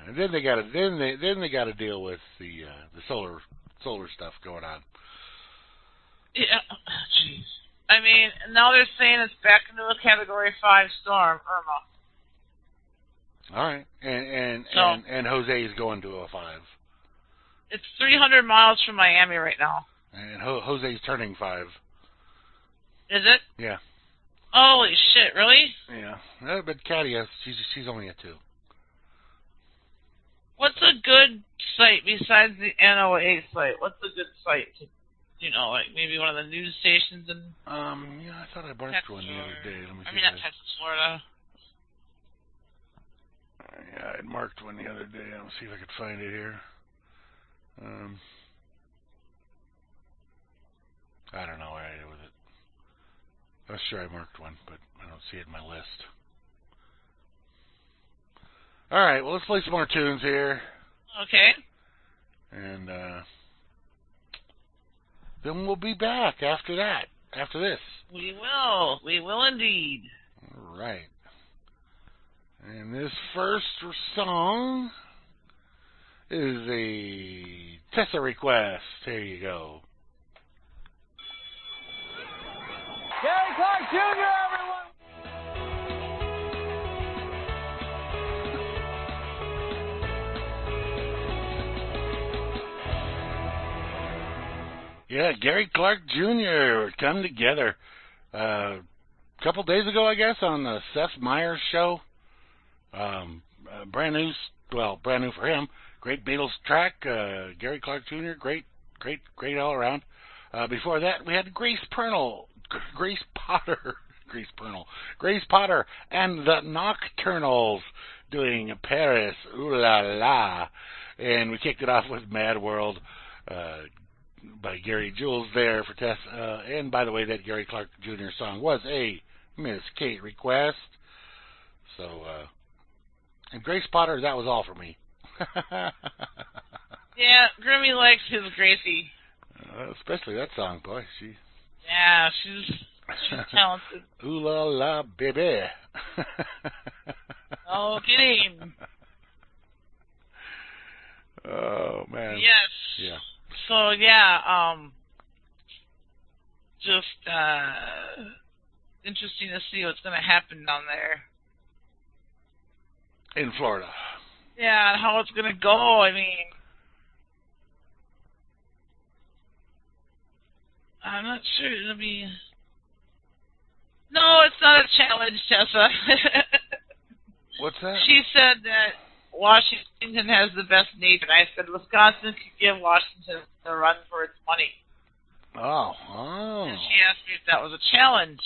And then they got to deal with the solar stuff going on. Yeah, jeez. I mean, now they're saying it's back into a Category 5 storm, Irma. All right, and Jose is going to a 5. It's 300 miles from Miami right now. And Jose's turning 5. Is it? Yeah. Holy shit! Really? Yeah. But Katia, she's only a 2. What's a good site besides the NOAA site? What's a good site to, like maybe one of the news stations in? Yeah, I thought I marked Texas, one the other day. Let me see. not Texas, Florida. Yeah, I marked one the other day. I'll see if I could find it here. I don't know where I did with it. I was sure I marked one, but I don't see it in my list. All right, well, let's play some more tunes here. Okay. And then we'll be back after that, after this. We will. We will indeed. All right. And this first song is a Tessa request. Here you go. Gary Clark Jr., everyone! Yeah, Gary Clark Jr. come together. A couple days ago, I guess, on Seth Meyers' show. Brand new for him. Great Beatles track. Gary Clark Jr. Great all around. Before that, we had Grace Potter and the Nocturnals doing Paris, Ooh La La. And we kicked it off with Mad World by Gary Jules there for Tess. And by the way, that Gary Clark Jr. song was a Miss Kate request. So, and Grace Potter, that was all for me. Yeah, Grimmy likes his Gracie. Especially that song, boy. Yeah, she's talented. Ooh la la, baby. Oh, kidding. Oh, man. Yes. Yeah. So, yeah, just interesting to see what's going to happen down there. In Florida. Yeah, and how it's going to go. I mean, I'm not sure it'll be... No, it's not a challenge, Tessa. What's that? She said that Washington has the best nature. And I said Wisconsin could give Washington a run for its money. Oh. And she asked me if that was a challenge.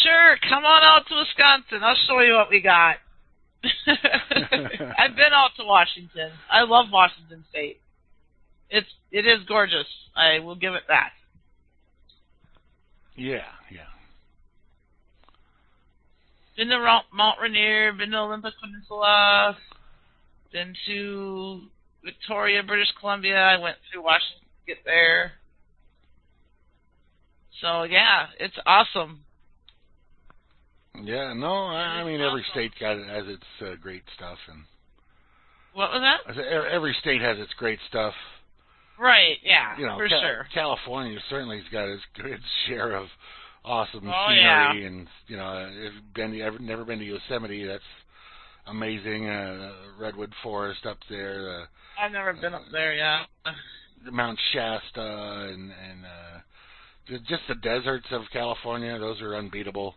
Sure, come on out to Wisconsin. I'll show you what we got. I've been out to Washington. I love Washington State. It is gorgeous. I will give it that. Yeah. Been to Mount Rainier, been to Olympic Peninsula, been to Victoria, British Columbia. I went through Washington to get there. So, yeah, it's awesome. Yeah, no, I mean, every state has its great stuff. And what was that? I said, every state has its great stuff. Right, yeah, for sure. California certainly has got its share of awesome scenery. Yeah. And, if you've never been to Yosemite, that's amazing. Redwood Forest up there. I've never been up there, yeah. Mount Shasta and just the deserts of California, those are unbeatable.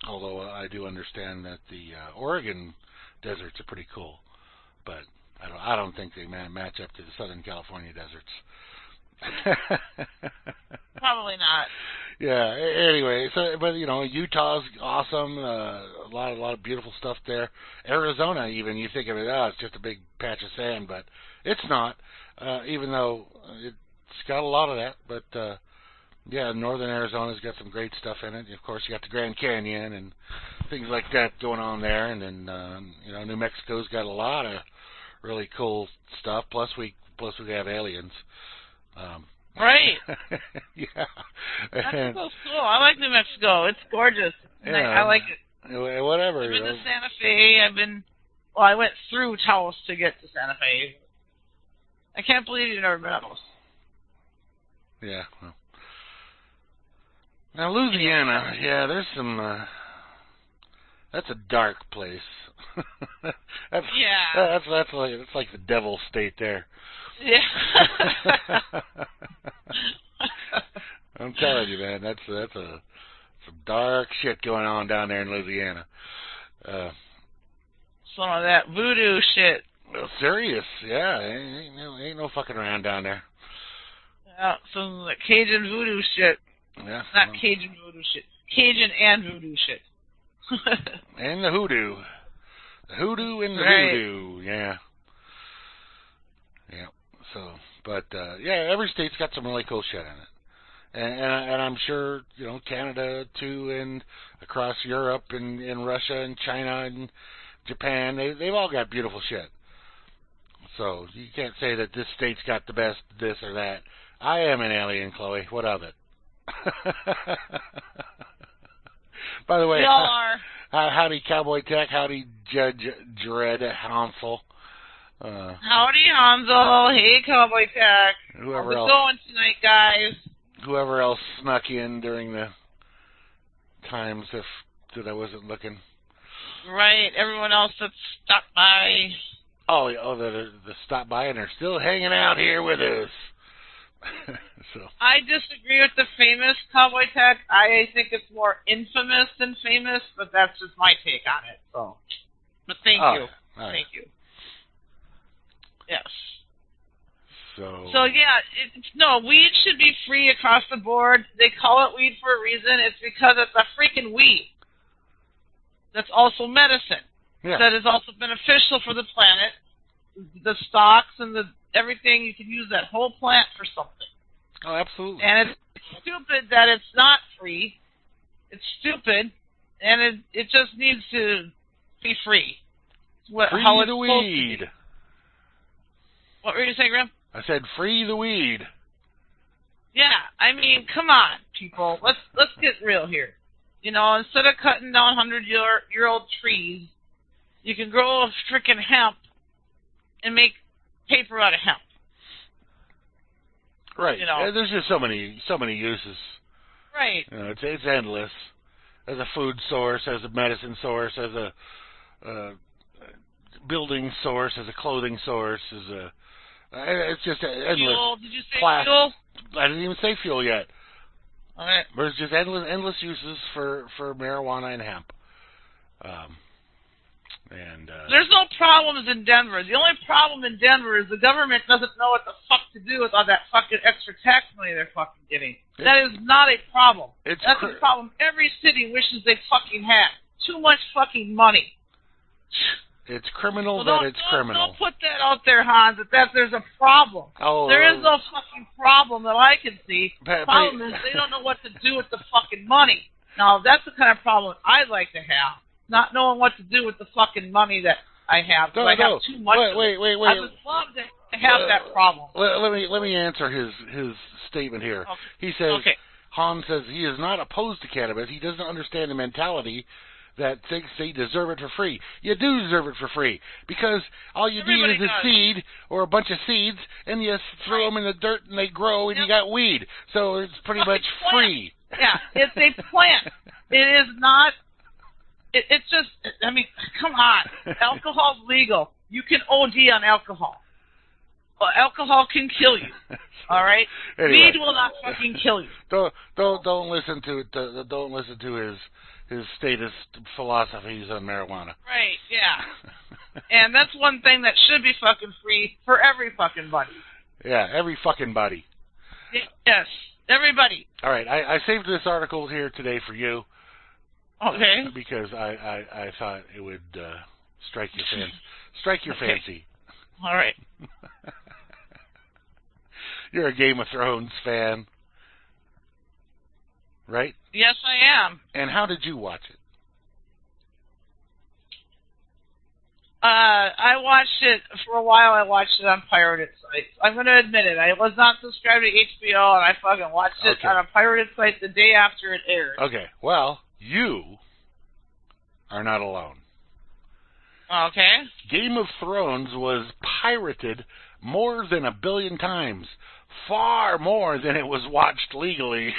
Although I do understand that the Oregon deserts are pretty cool, but I don't think they match up to the Southern California deserts. Probably not. Yeah. Anyway, but Utah's awesome. A lot of beautiful stuff there. Arizona, even you think of it, it's just a big patch of sand, but it's not. Even though it's got a lot of that, but. Yeah, northern Arizona's got some great stuff in it. Of course, you got the Grand Canyon and things like that going on there. And then, New Mexico's got a lot of really cool stuff. Plus, we have aliens. Right. Yeah. Mexico's cool. I like New Mexico. It's gorgeous. Yeah. I like it. Whatever. I've been to Santa Fe. I went through Taos to get to Santa Fe. I can't believe you've never been to those. Yeah. Well. Now Louisiana, yeah, there's some. That's a dark place. That's like the devil state there. Yeah. I'm telling you, man, that's some dark shit going on down there in Louisiana. Some of that voodoo shit. Well, serious, yeah, ain't no fucking around down there. Yeah, some of the Cajun voodoo shit. Yeah, Not Cajun voodoo shit. Cajun and voodoo shit. And the hoodoo. The hoodoo and the right. voodoo, yeah. Yeah, so, but, yeah, every state's got some really cool shit in it. And I'm sure, you know, Canada, too, and across Europe, and Russia, and China, and Japan, they've all got beautiful shit. So, you can't say that this state's got the best this or that. I am an alien, Chloe. What of it? By the way, we all are. Howdy, Cowboy Tech. Howdy, Judge Dredd Hansel. Howdy, Hansel. Hey, Cowboy Tech. Whoever How's else it going tonight, guys? Whoever else snuck in during the times that I wasn't looking. Right. Everyone else that stopped by. Oh, the stop by and they're still hanging out here with us. So I disagree with the famous Cowboy Tech. I think it's more infamous than famous, but that's just my take on it. So, but thank you. Thank you. Yes. So yeah, no, weed should be free across the board. They call it weed for a reason. It's because it's a freaking weed. That's also medicine. Yeah. That is also beneficial for the planet. The stalks and everything, you can use that whole plant for something. Oh, absolutely. And it's stupid that it's not free. It's stupid, and it just needs to be free. How it's the supposed weed. To be. What were you saying, Grim? I said free the weed. Yeah, I mean, come on, people. Let's get real here. You know, instead of cutting down 100-year-old trees, you can grow a freaking hemp and make paper out of hemp. Right. You know. There's just so many uses. Right. You know, it's endless. As a food source, as a medicine source, as a building source, as a clothing source, it's just endless. Fuel? Did you say fuel? I didn't even say fuel yet. All right. There's just endless uses for marijuana and hemp. There's no problems in Denver. The only problem in Denver is the government doesn't know what the fuck to do with all that fucking extra tax money they're fucking getting. That is not a problem. That's a problem every city wishes they fucking had. Too much fucking money. It's criminal criminal. Don't put that out there, Hans, that there's a problem. Oh, there is no fucking problem that I can see. The problem is they don't know what to do with the fucking money. Now, that's the kind of problem I'd like to have. Not knowing what to do with the fucking money that I have. Because I have too much of it. Wait. I would love to have that problem. Let me answer his statement here. Okay. He says, okay. Han says he is not opposed to cannabis. He doesn't understand the mentality that thinks they deserve it for free. You do deserve it for free because all you need is a seed or a bunch of seeds, and you throw them in the dirt and they grow, and you got weed. So it's pretty much free. Yeah, it's a plant. It is not. It's just. I mean, come on. Alcohol's legal. You can OD on alcohol. Well, alcohol can kill you. All right. Anyway. Weed will not fucking kill you. Don't listen to it. Don't listen to his statist philosophies on marijuana. Right, yeah. And that's one thing that should be fucking free for every fucking body. Yeah, every fucking body. Yes, everybody. All right, I saved this article here today for you. Okay. Because I thought it would strike your fancy. All right. You're a Game of Thrones fan, right? Yes, I am. And how did you watch it? I watched it for a while. I watched it on pirated sites. I'm going to admit it. I was not subscribed to HBO, and I fucking watched it on a pirated site the day after it aired. Okay. Well, you are not alone. Okay. Game of Thrones was pirated more than 1 billion times. Far more than it was watched legally.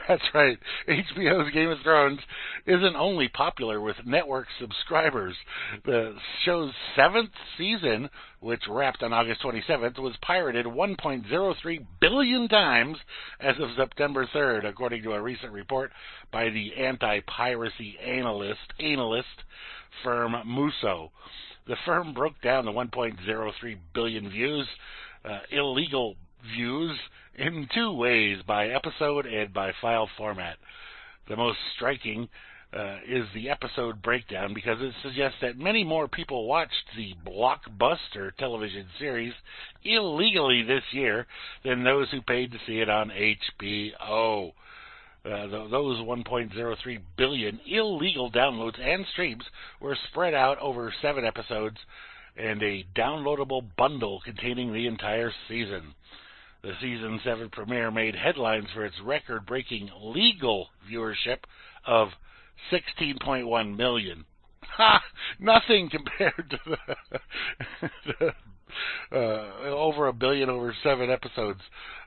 That's right. HBO's Game of Thrones isn't only popular with network subscribers. The show's 7th season, which wrapped on August 27th, was pirated 1.03 billion times as of September 3rd, according to a recent report by the anti-piracy analyst firm Muso. The firm broke down the 1.03 billion views, illegal views, in 2 ways, by episode and by file format. The most striking is the episode breakdown, because it suggests that many more people watched the blockbuster television series illegally this year than those who paid to see it on HBO. Those 1.03 billion illegal downloads and streams were spread out over 7 episodes and a downloadable bundle containing the entire season. The season 7 premiere made headlines for its record-breaking legal viewership of 16.1 million. Ha! Nothing compared to the over 1 billion over 7 episodes.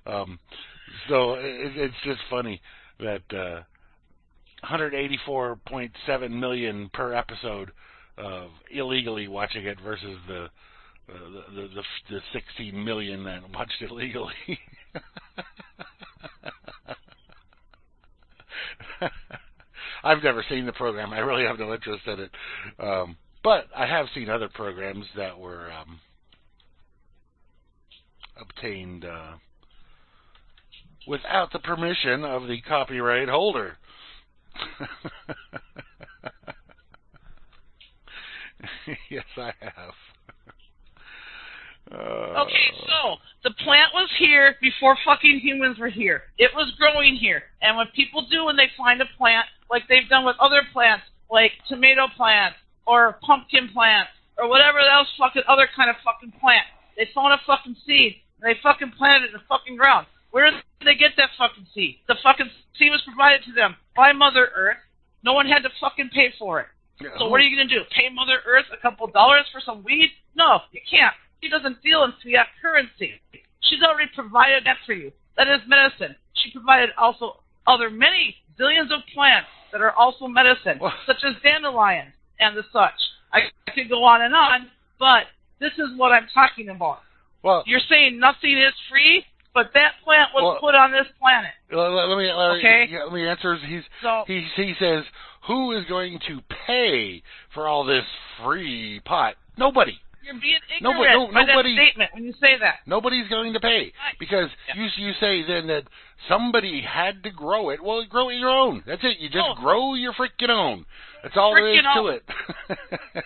So it's just funny that 184.7 million per episode of illegally watching it versus the 16 million that watched it legally. I've never seen the program. I really have no interest in it. But I have seen other programs that were obtained without the permission of the copyright holder. Yes, I have. Okay, so the plant was here before fucking humans were here. It was growing here. And what people do when they find a plant, like they've done with other plants, like tomato plants or pumpkin plants or whatever else fucking other kind of fucking plant, they found a fucking seed and they fucking planted it in the fucking ground. Where did they get that fucking seed? The fucking seed was provided to them by Mother Earth. No one had to fucking pay for it. So what are you going to do? Pay Mother Earth a couple dollars for some weed? No, you can't. She doesn't deal in fiat currency. She's already provided that for you. That is medicine. She provided also other many zillions of plants that are also medicine, such as dandelions and the such. I could go on, but this is what I'm talking about. Well, you're saying nothing is free, but that plant was put on this planet. Let me answer. He says, who is going to pay for all this free pot? Nobody. You're being ignorant by that statement when you say that. Nobody's going to pay. Because you say then that somebody had to grow it. Well, grow it your own. That's it. You just grow your freaking own. That's all there is to it.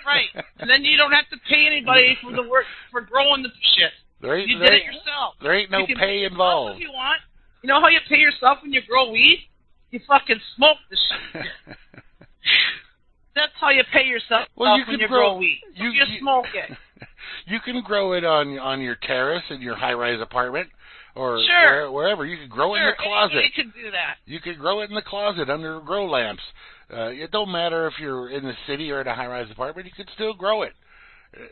Right. And then you don't have to pay anybody for the work for growing the shit. You did it yourself. There ain't no pay involved. If you want. You know how you pay yourself when you grow weed? You fucking smoke the shit. That's how you pay yourself when you grow weed. You smoke it. You can grow it on your terrace in your high-rise apartment or wherever. You can grow it in the closet. You can do that. You can grow it in the closet under grow lamps. It don't matter if you're in the city or in a high-rise apartment. You can still grow it.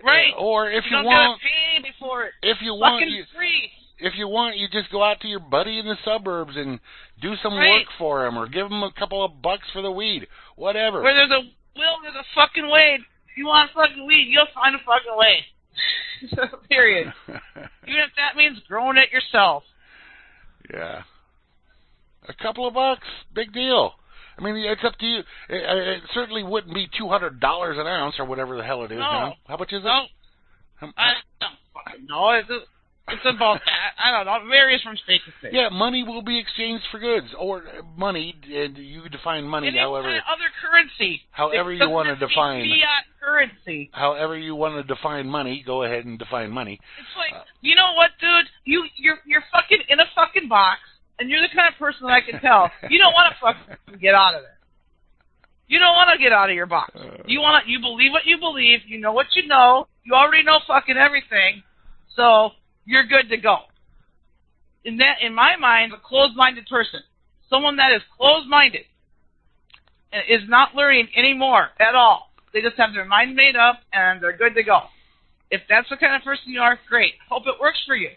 Right. Or if you don't want, pay me for it. if you want, free. If you want, you just go out to your buddy in the suburbs and do some work for him, or give him a couple of bucks for the weed, whatever. Where there's a will, there's a fucking way. If you want fucking weed, you'll find a fucking way. Period. Even if that means growing it yourself. Yeah. A couple of bucks, big deal. I mean, it's up to you. It certainly wouldn't be $200 an ounce or whatever the hell it is now. How much is it? I don't fucking know. It's about that. I don't know. It varies from state to state. Yeah, money will be exchanged for goods, or money, and you define money however. Other currency. However you want to define fiat currency. However you want to define money, go ahead and define money. It's like, you know what, dude? You're fucking in a fucking box, and you're the kind of person that I can tell you don't want to fucking get out of there. You don't want to get out of your box. You believe what you believe. You know what you know. You already know fucking everything. So you're good to go. In my mind, a closed-minded person, someone that is closed-minded, is not learning anymore at all. They just have their mind made up, and they're good to go. If that's the kind of person you are, great. Hope it works for you.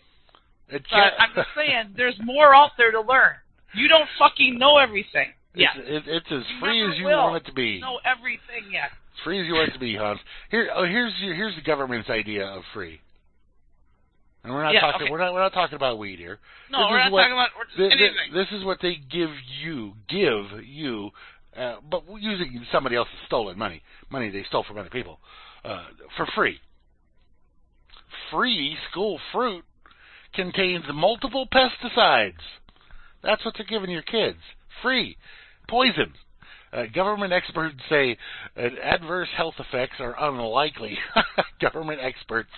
But I'm just saying, there's more out there to learn. You don't fucking know everything yet. It's as free as you want it to be. Know everything yet. As free as you want it to be, Hans. Here's the government's idea of free. And we're not talking about weed here. No, we're not talking about anything. This is what they give you, but using somebody else's stolen money they stole from other people, for free. Free school fruit contains multiple pesticides. That's what they're giving your kids. Free. Poison. Government experts say adverse health effects are unlikely. Government experts.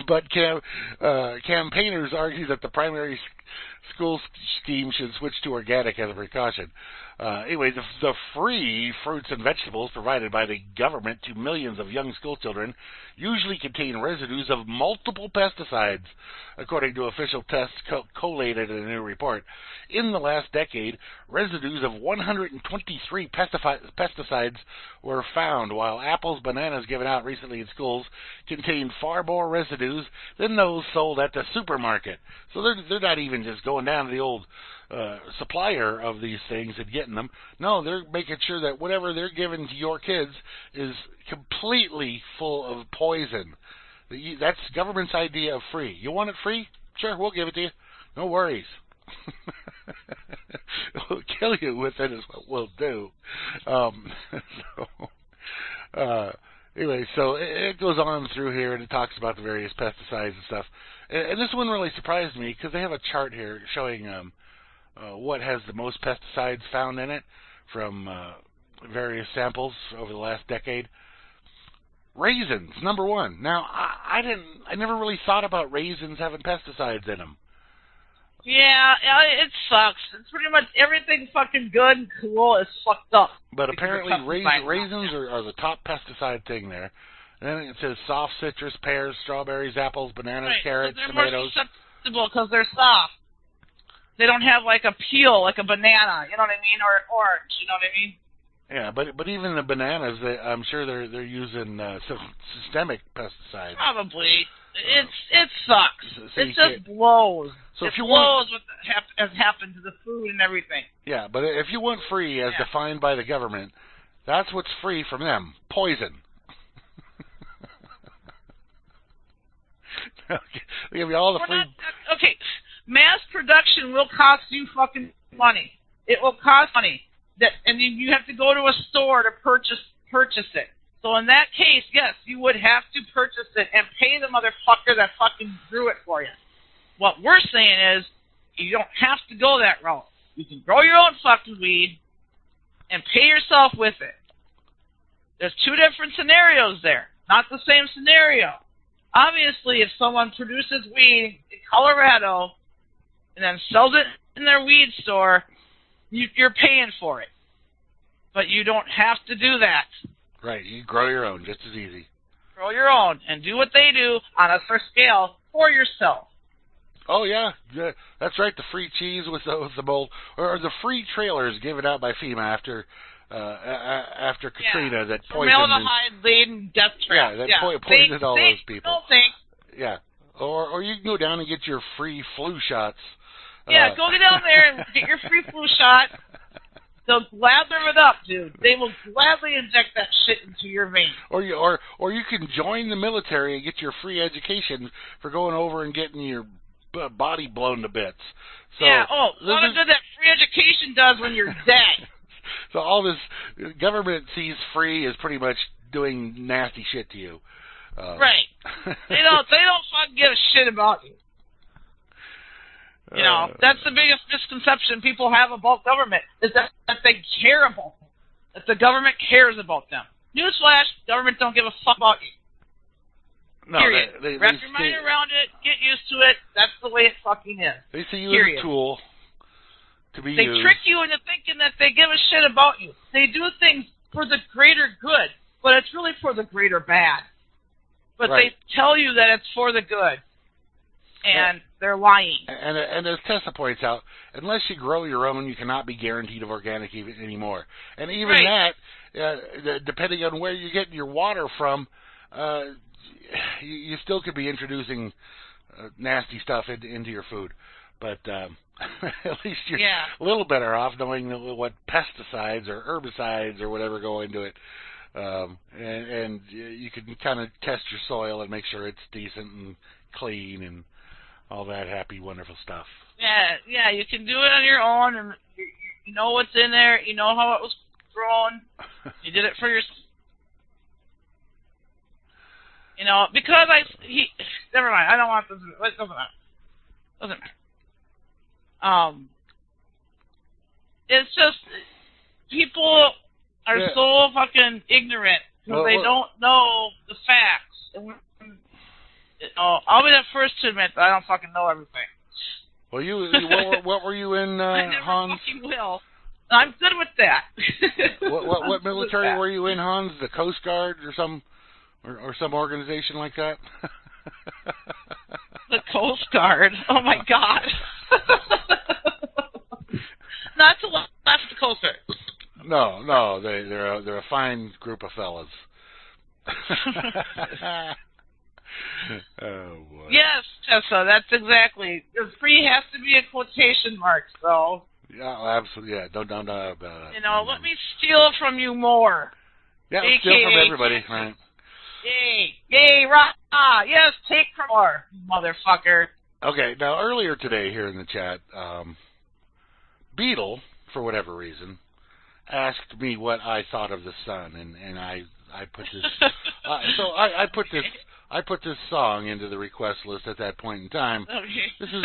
But campaigners argue that the primary school scheme should switch to organic as a precaution. Anyway, the free fruits and vegetables provided by the government to millions of young school children usually contain residues of multiple pesticides, according to official tests collated in a new report. In the last decade, residues of 123 pesticides were found, while apples, bananas given out recently in schools contained far more residues than those sold at the supermarket. So they're not even just going down to the old supplier of these things and getting them. No, they're making sure that whatever they're giving to your kids is completely full of poison. That's government's idea of free. You want it free? Sure, we'll give it to you. No worries. We'll kill you with it is what we'll do. Anyway, so it goes on through here and it talks about the various pesticides and stuff. And this one really surprised me because they have a chart here showing what has the most pesticides found in it from various samples over the last decade. Raisins, number one. Now, I never really thought about raisins having pesticides in them. Yeah, it sucks. It's pretty much everything fucking good and cool is fucked up. But apparently raisins are the top pesticide thing there. And then it says soft citrus, pears, strawberries, apples, bananas, carrots, they're tomatoes. More susceptible because they're soft. They don't have like a peel, like a banana, you know what I mean, or orange, you know what I mean? Yeah, but even the bananas, I'm sure they're using systemic pesticides. Probably. It sucks. So it just blows. So it if you blows what has happened to the food and everything. Yeah, but if you want free as defined by the government, that's what's free from them. Poison. They give you all the free. Okay, mass production will cost you fucking money. It will cost money. And you have to go to a store to purchase it. So in that case, yes, you would have to purchase it and pay the motherfucker that fucking grew it for you. What we're saying is, you don't have to go that route. You can grow your own fucking weed and pay yourself with it. There's two different scenarios there. Not the same scenario. Obviously, if someone produces weed in Colorado and then sells it in their weed store, you're paying for it. But you don't have to do that. Right, you grow your own, just as easy. Grow your own and do what they do on a fair scale for yourself. Oh yeah, that's right. The free cheese with the mold, or the free trailers given out by FEMA after Katrina that poisoned. Formaldehyde-laden death trap. Poisoned all those people. No thanks. Yeah, or you can go down and get your free flu shots. Yeah, go down there and get your free flu shot. They'll lather it up, dude. They will gladly inject that shit into your veins. Or you can join the military and get your free education for going over and getting your body blown to bits. So, yeah, what good that free education does when you're dead. So all this government sees free as pretty much doing nasty shit to you. Right. They don't fucking give a shit about you. You know, that's the biggest misconception people have about government, is that they care about them. That the government cares about them. Newsflash, government don't give a fuck about you. No, period. Wrap your mind around it, get used to it, that's the way it fucking is. They see you as a tool to be used. They trick you into thinking that they give a shit about you. They do things for the greater good, but it's really for the greater bad. But they tell you that it's for the good. and they're lying. And as Tessa points out, unless you grow your own, you cannot be guaranteed of organic anymore. And even that, depending on where you're getting your water from, you still could be introducing nasty stuff into your food. But at least you're a little better off knowing what pesticides or herbicides or whatever go into it. And you can kind of test your soil and make sure it's decent and clean and all that happy, wonderful stuff. Yeah, you can do it on your own, and you know what's in there. You know how it was grown. You did it for your. You know, because never mind. I don't want this. It doesn't matter. Doesn't matter. It's just people are so fucking ignorant because they don't know the facts. I'll be the first to admit that I don't fucking know everything. Well, what were you in, I never Hans? fucking will. I'm good with that. what military were you in, Hans? The Coast Guard or some organization like that? The Coast Guard. Oh my God. Not to laugh at the Coast Guard. No, they're a fine group of fellas. Oh boy. Yes, Tessa, that's exactly. The free has to be in quotation marks, though. Yeah, absolutely. Yeah, don't about it. You know, let me steal from you more. Yeah, steal from everybody, right? Yay, rah! Yes, take from more, motherfucker. Okay, now earlier today here in the chat, Beetle, for whatever reason, asked me what I thought of the sun, and I put this. So I put this song into the request list at that point in time. Okay. This is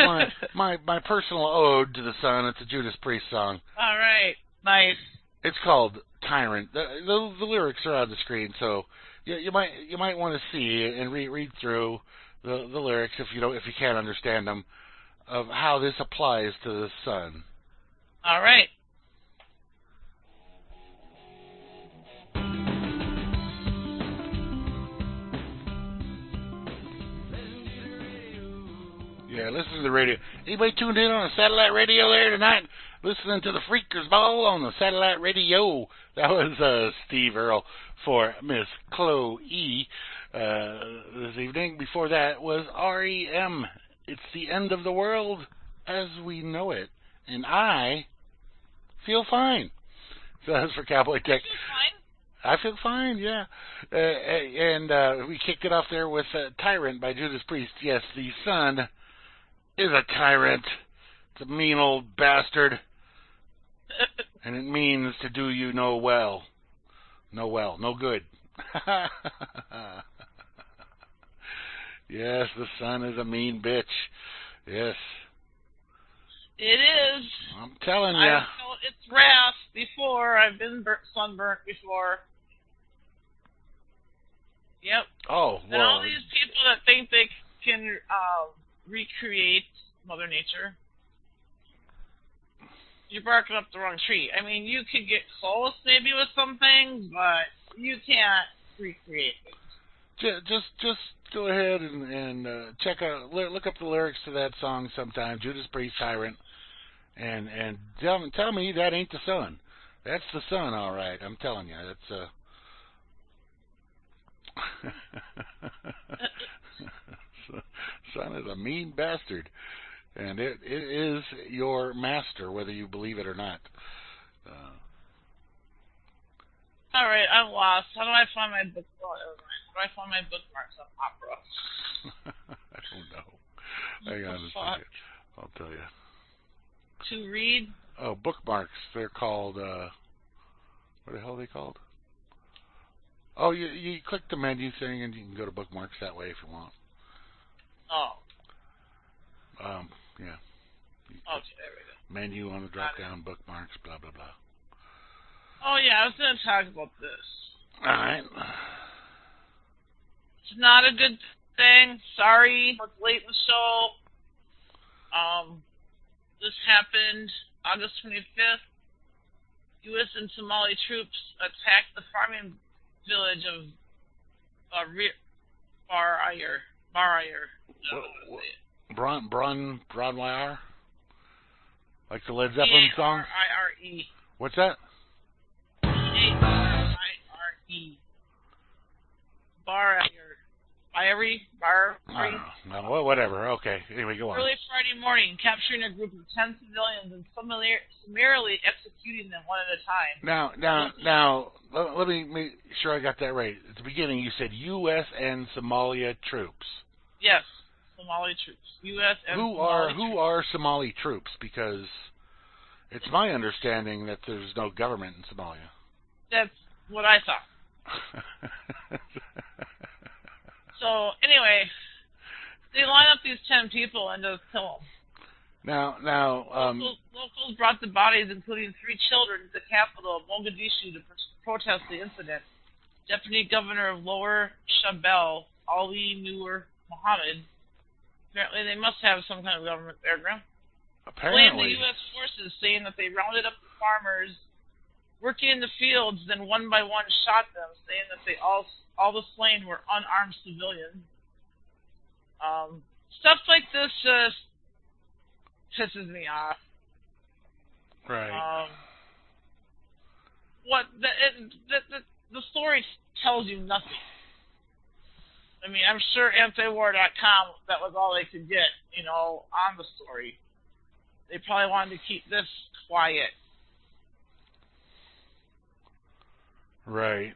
my personal ode to the sun. It's a Judas Priest song. All right, nice. It's called Tyrant. The lyrics are on the screen, so you might want to see and read through the lyrics if you can't understand them, of how this applies to the sun. All right. Yeah, listen to the radio. Anybody tuned in on a satellite radio there tonight? Listening to the Freakers Ball on the satellite radio. That was Steve Earle for Miss Chloe this evening. Before that was REM. It's the end of the world as we know it. And I feel fine. So that's for Cowboy Tech. I feel fine, yeah. And we kicked it off there with Tyrant by Judas Priest. Yes, the sun is a tyrant. It's a mean old bastard. And it means to do you no good. Yes, the sun is a mean bitch. Yes. It is. I'm telling you. I've felt its wrath before. I've been sunburnt before. Yep. Oh, well. And all these people that think they can recreate Mother Nature, you're barking up the wrong tree. I mean, you could get close maybe with some things, but you can't recreate it. Just go ahead and look up the lyrics to that song sometime, Judas Priest Tyrant, and tell me that ain't the sun. That's the sun, all right. I'm telling you, that's sun is a mean bastard, and it is your master, whether you believe it or not. All right, I'm lost. How do I find my book? How do I find my bookmarks on Opera? I don't know. Hang on a second. I'll tell you. To read? Oh, bookmarks. They're called. What the hell are they called? Oh, you click the menu thing and you can go to bookmarks that way if you want. Oh. Yeah. Okay, there we go. Menu on the drop down, bookmarks, blah blah blah. Oh yeah, I was going to talk about this. All right. It's not a good thing. Sorry, it's late in the show. This happened August 25th. U.S. and Somali troops attacked the farming village of Barayar. Bronwire? Like the Led Zeppelin song? B-A-R-I-R-E. What's that? B-A-R-I-R-E. Bar. I don't know. Well, whatever. Okay. Anyway, go on. Early Friday morning, capturing a group of 10 civilians and summarily executing them one at a time. Now, let me make sure I got that right. At the beginning, you said U.S. and Somalia troops. Yes, Somali troops. U.S. and who are Somali troops? Because it's my understanding that there's no government in Somalia. That's what I thought. So, anyway, they line up these 10 people and just kill them. Locals brought the bodies, including 3 children, to the capital of Mogadishu to protest the incident. Deputy Governor of Lower Shabelle, Ali Nur Mohammed, apparently they must have some kind of government there, Grim, blamed the U.S. forces, saying that they rounded up the farmers working in the fields, then one by one shot them, saying that all the slain were unarmed civilians. Stuff like this just pisses me off. Right. The story tells you nothing. I mean, I'm sure antiwar.com, that was all they could get, on the story. They probably wanted to keep this quiet. Right.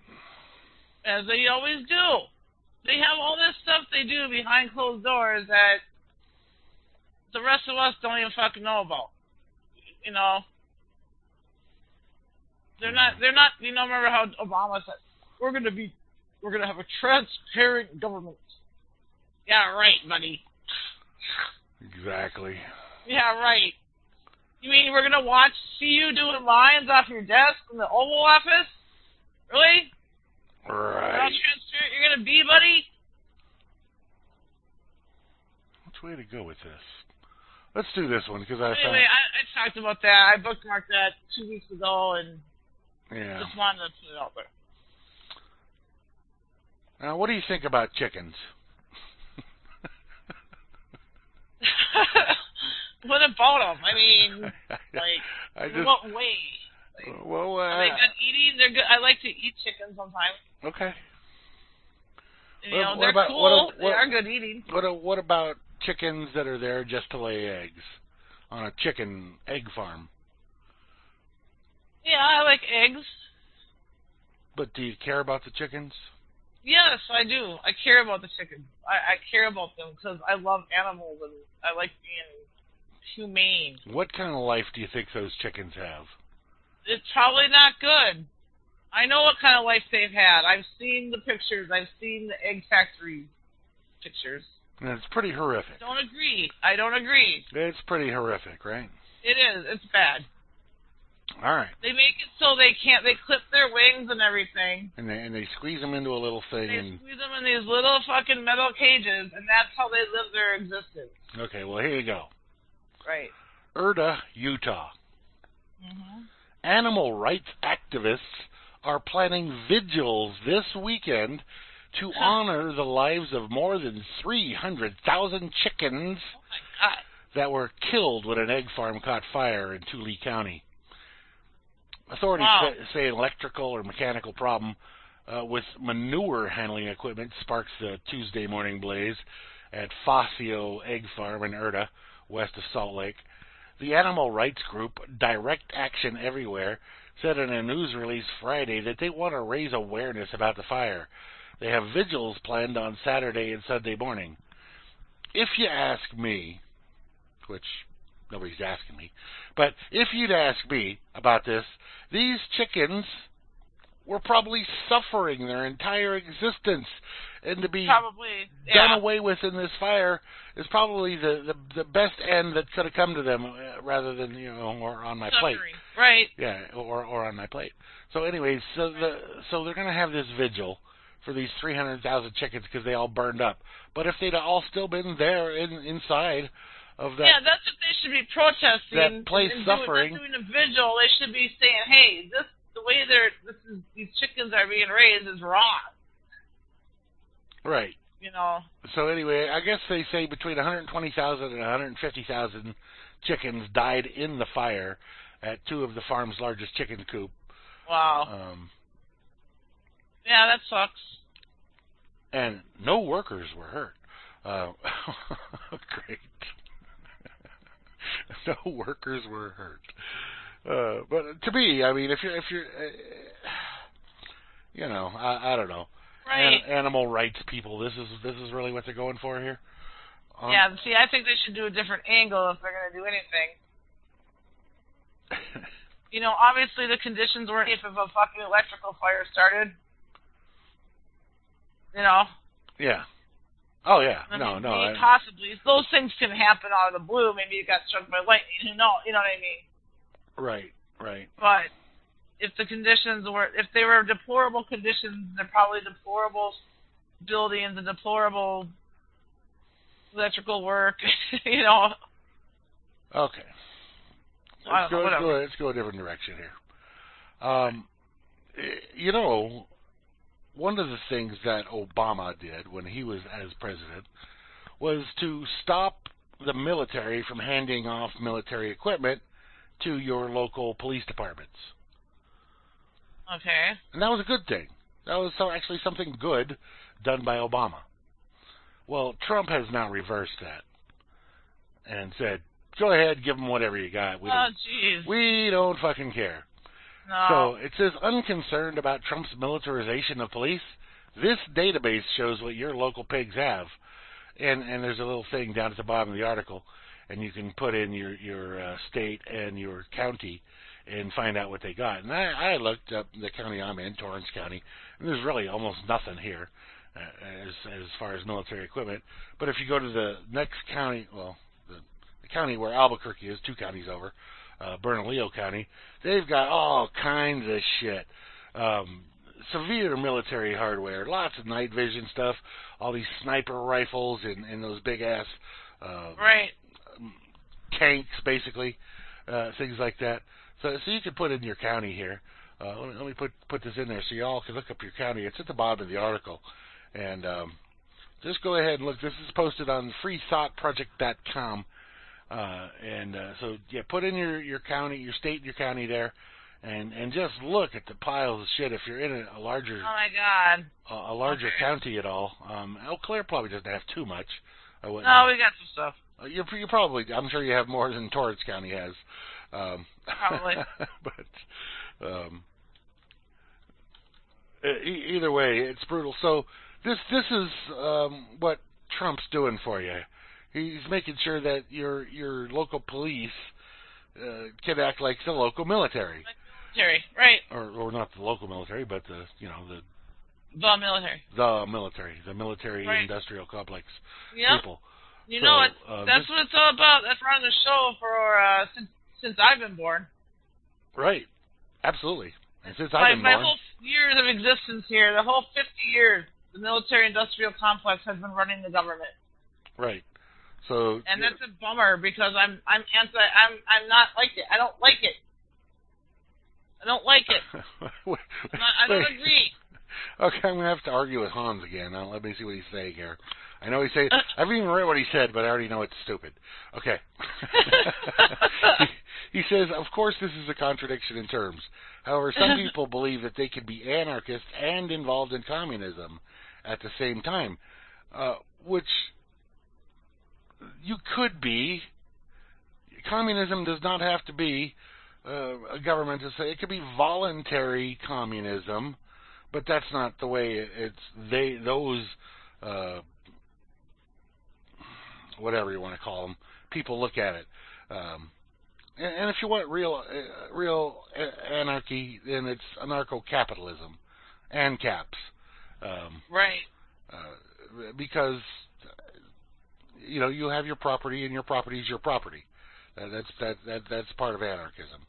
As they always do. They have all this stuff they do behind closed doors that the rest of us don't even fucking know about. They're not, remember how Obama said, we're gonna have a transparent government. Yeah, right, buddy. Exactly. Yeah, right. You mean we're gonna see you doing lines off your desk in the Oval Office? Really? Right. How transparent you're gonna be, buddy? Which way to go with this? Let's do this one because I talked about that. I bookmarked that 2 weeks ago and just wanted to put it out there. Now, what do you think about chickens? What about them? I mean, in what way? Are they good eating? They're good. I like to eat chicken sometimes. Okay. And, they're cool. They are good eating. What about chickens that are there just to lay eggs on a chicken egg farm? Yeah, I like eggs. But do you care about the chickens? Yes, I do. I care about the chickens. I care about them because I love animals and I like being humane. What kind of life do you think those chickens have? It's probably not good. I know what kind of life they've had. I've seen the pictures. I've seen the egg factory pictures. And it's pretty horrific. I don't agree. It's pretty horrific, right? It is. It's bad. All right. They make it so they clip their wings and everything. And they squeeze them into a little thing. They squeeze them in these little fucking metal cages, and that's how they live their existence. Okay, well, here you go. Right. Erda, Utah. Mm-hmm. Animal rights activists are planning vigils this weekend to honor the lives of more than 300,000 chickens that were killed when an egg farm caught fire in Tule County. Authorities say an electrical or mechanical problem with manure handling equipment sparks the Tuesday morning blaze at Fossil Egg Farm in Erda, west of Salt Lake. The animal rights group Direct Action Everywhere said in a news release Friday that they want to raise awareness about the fire. They have vigils planned on Saturday and Sunday morning. If you ask me, which nobody's asking me, but if you'd ask me about this, these chickens were probably suffering their entire existence, and to be done away with in this fire is probably the best end that could have come to them, rather than or on my plate, right? Yeah, or on my plate. So, anyways, so they're going to have this vigil for these 300,000 chickens because they all burned up. But if they'd all still been there inside of that, that's what they should be protesting. That place suffering. Not doing a vigil. They should be saying, "Hey, the way these chickens are being raised is wrong." Right. you know. So anyway, I guess they say between 120,000 and 150,000 chickens died in the fire at two of the farm's largest chicken coop. Wow. Yeah, that sucks. And no workers were hurt. Great. No workers were hurt. But to me, I mean, if you're, you know, I don't know. Right. Animal rights people. This is really what they're going for here. Yeah. See, I think they should do a different angle if they're going to do anything. You know, obviously the conditions weren't safe if a fucking electrical fire started. You know. Yeah. Oh yeah. I No. mean, possibly those things can happen out of the blue. Maybe you got struck by lightning. Who knows? You know what I mean? Right. But if the conditions were, if they were deplorable conditions, they're probably deplorable buildings and deplorable electrical work. You know. Okay. Let's go a different direction here. You know, one of the things that Obama did when he was as president was to stop the military from handing off military equipment to your local police departments. Okay. And that was a good thing. That was actually something good done by Obama. Well, Trump has now reversed that and said, go ahead, give them whatever you got. We don't fucking care. No. So it says, unconcerned about Trump's militarization of police, this database shows what your local pigs have. And there's a little thing down at the bottom of the article, and you can put in your state and your county and find out what they got. And I looked up the county I'm in, Torrance County, and there's really almost nothing here as far as military equipment. But if you go to the next county, well, the county where Albuquerque is, 2 counties over, Bernalillo County, they've got all kinds of shit. Severe military hardware, lots of night vision stuff, all these sniper rifles and those big-ass right. tanks, basically, things like that. So you can put in your county here. Let me put this in there so you all can look up your county. It's at the bottom of the article. And just go ahead and look. This is posted on freethoughtproject.com. So put in your county, your state, and your county there, and just look at the piles of shit. If you're in a larger, oh my God, a larger county at all, Eau Claire probably doesn't have too much. No, we got some stuff. You probably, I'm sure you have more than Torrance County has. Probably. But either way, it's brutal. So this is what Trump's doing for you. He's making sure that your local police can act like the local military. Military, right? Or not the local military, but the military. The military right. Industrial complex people. You know it. That's what it's all about. That's running the show for since I've been born. Right. Absolutely. And since I've been born. My whole years of existence here, the whole 50 years, the military industrial complex has been running the government. Right. So. And that's a bummer because I'm not like it. I don't like it. I don't agree. Okay, I'm going to have to argue with Hans again. Now, let me see what he's saying here. I know he's saying, I haven't even read what he said, but I already know it's stupid. Okay. He says, of course this is a contradiction in terms. However, some people believe that they can be anarchists and involved in communism at the same time, which you could be. Communism does not have to be a government to say. It could be voluntary communism, but that's not the way those whatever you want to call them, people look at it. And if you want real anarchy, then it's anarcho-capitalism, ANCAPs. Right. Because you have your property, and your property is your property. That's part of anarchism.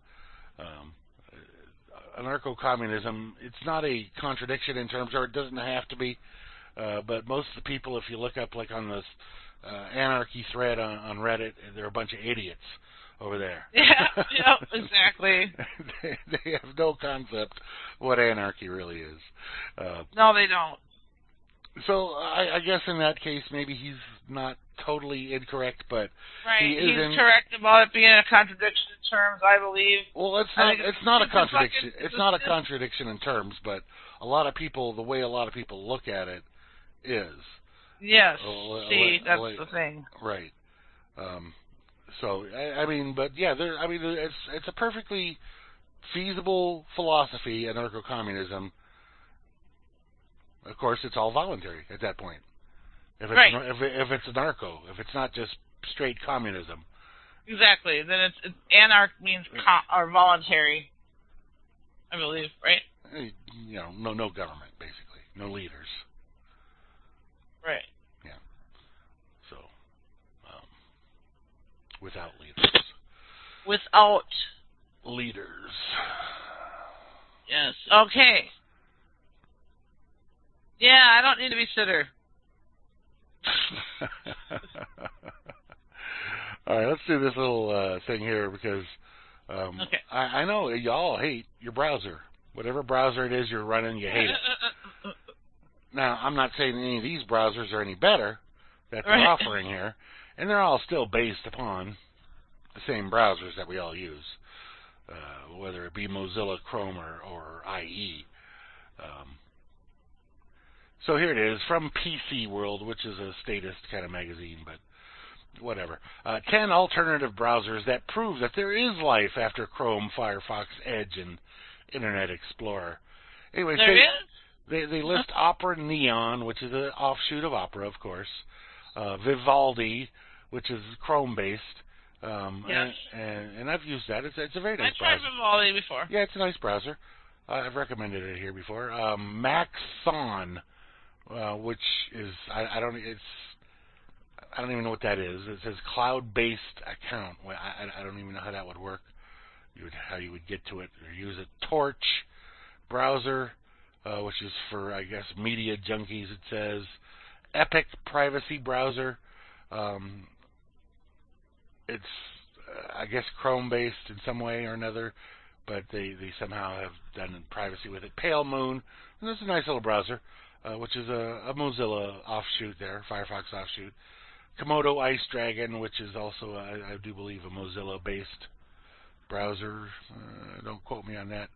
Anarcho-communism, it's not a contradiction in terms, or it doesn't have to be, but most of the people, if you look up like on this anarchy thread on Reddit, they're a bunch of idiots over there. Yeah, exactly. They have no concept what anarchy really is. No, they don't. So I guess in that case, maybe he's not totally incorrect, but Right, he's correct about it being a contradiction in terms, I believe. Well, it's not a contradiction. It's not a contradiction in terms, but a lot of people, the way a lot of people look at it is. Yes. That's the thing. Right. So I mean, but yeah, it's a perfectly feasible philosophy, anarcho-communism. Of course, it's all voluntary at that point. If it's anarcho, if it's not just straight communism. Exactly. Then it's anarch means or voluntary, I believe, right? You know, no government, basically, no leaders. Right. Yeah. So, without leaders. Without leaders. Yes. Okay. Yeah, I don't need to be sitter. All right, let's do this little thing here because okay. I know y'all hate your browser. Whatever browser it is you're running, you hate it. Now, I'm not saying any of these browsers are any better that they're offering here, and they're all still based upon the same browsers that we all use, whether it be Mozilla, Chrome, or IE. So here it is from PC World, which is a statist kind of magazine, but whatever. 10 alternative browsers that prove that there is life after Chrome, Firefox, Edge, and Internet Explorer. Anyways, they list Opera Neon, which is an offshoot of Opera, of course. Vivaldi, which is Chrome-based. Yes. And I've used that. It's a very nice browser. I've tried Vivaldi before. Yeah, it's a nice browser. I've recommended it here before. Maxon, which is I don't even know what that is. It says cloud-based account. Well, I don't even know how that would work. How you would get to it or use it. Torch browser, which is for I guess media junkies. It says Epic privacy browser. It's I guess Chrome-based in some way or another, but they somehow have done privacy with it. Pale Moon, and that's a nice little browser, which is a Mozilla offshoot there, Firefox offshoot. Komodo Ice Dragon, which is also, I do believe, a Mozilla-based browser. Don't quote me on that.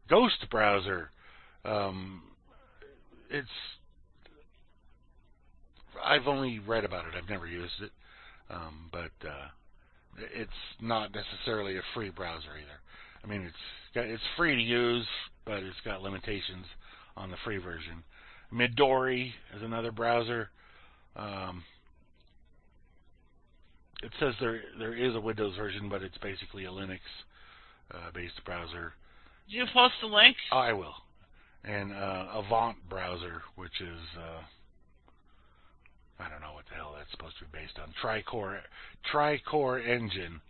Ghost browser. I've only read about it. I've never used it, but it's not necessarily a free browser either. I mean, it's free to use, but it's got limitations on the free version. Midori is another browser. It says there is a Windows version, but it's basically a Linux-based browser. Did you post the link? Oh, I will. And Avant browser, which is I don't know what the hell that's supposed to be based on. Tricore engine,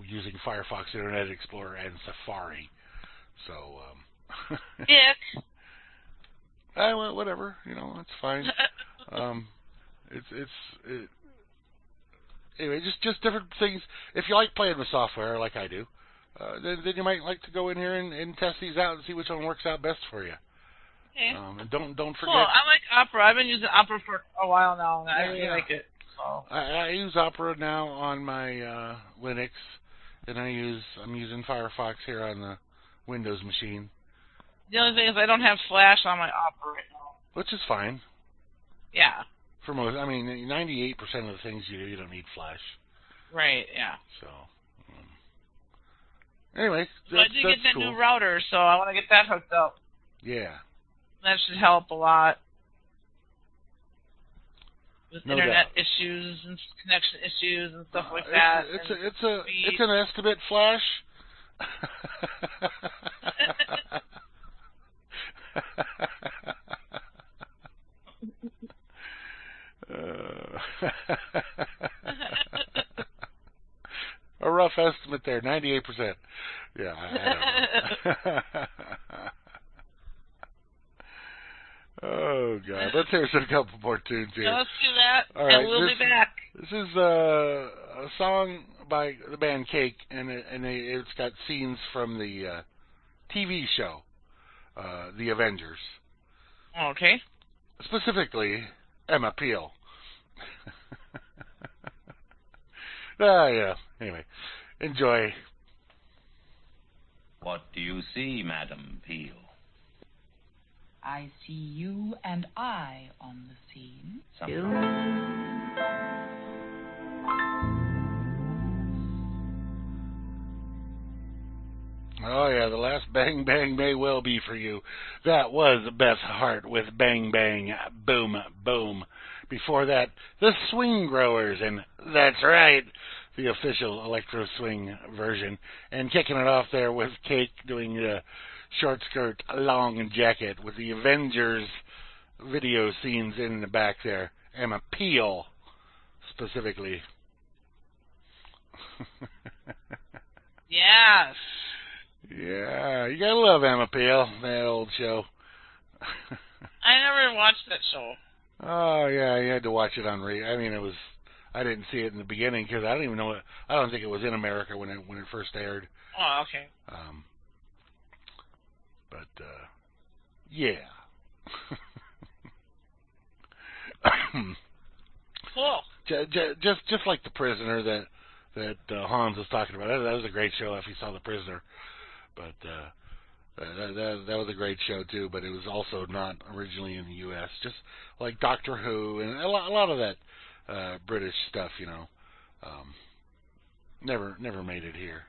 using Firefox, Internet Explorer, and Safari. So, well, whatever, it's fine. Anyway, just different things. If you like playing with software like I do, then you might like to go in here and test these out and see which one works out best for you. Okay. And don't forget. Cool. I like Opera. I've been using Opera for a while now, and I really like it. So. I use Opera now on my Linux, and I'm using Firefox here on the Windows machine. The only thing is I don't have Flash on my Opera right now. Which is fine. Yeah. For most, 98% of the things you do, you don't need Flash. Right. Yeah. So. Anyway, I did get that new router, so I want to get that hooked up. Yeah. That should help a lot with No internet doubt. issues and connection issues and stuff like that. It's an estimate Flash. A rough estimate there, 98%. Yeah, I don't know. Oh, God. Let's hear a couple more tunes here. Let's do that, all right, and we'll be back. This is a song by the band Cake, and it's got scenes from the TV show, The Avengers. Okay. specifically Emma Peel. Yeah. Anyway, enjoy. What do you see, Madam Peel? I see you and I on the scene. Oh, yeah, the last Bang Bang may well be for you. That was Beth Hart with Bang Bang, Boom Boom. Before that, the Swing Growers, and that's right, the official electro swing version. And kicking it off there with Cake doing the short skirt, long jacket with the Avengers video scenes in the back there. Emma Peel, specifically. Yes. Yeah, you gotta love Emma Peel, that old show. I never watched that show. Oh yeah, you had to watch it on I mean, it was. I didn't see it in the beginning because I don't even know. I don't think it was in America when it first aired. Oh, okay. But yeah. Cool. Just like The Prisoner that Hans was talking about. That was a great show if you saw The Prisoner. But that was a great show too. But it was also not originally in the U.S. Just like Doctor Who and a lot of that British stuff, you know, never made it here.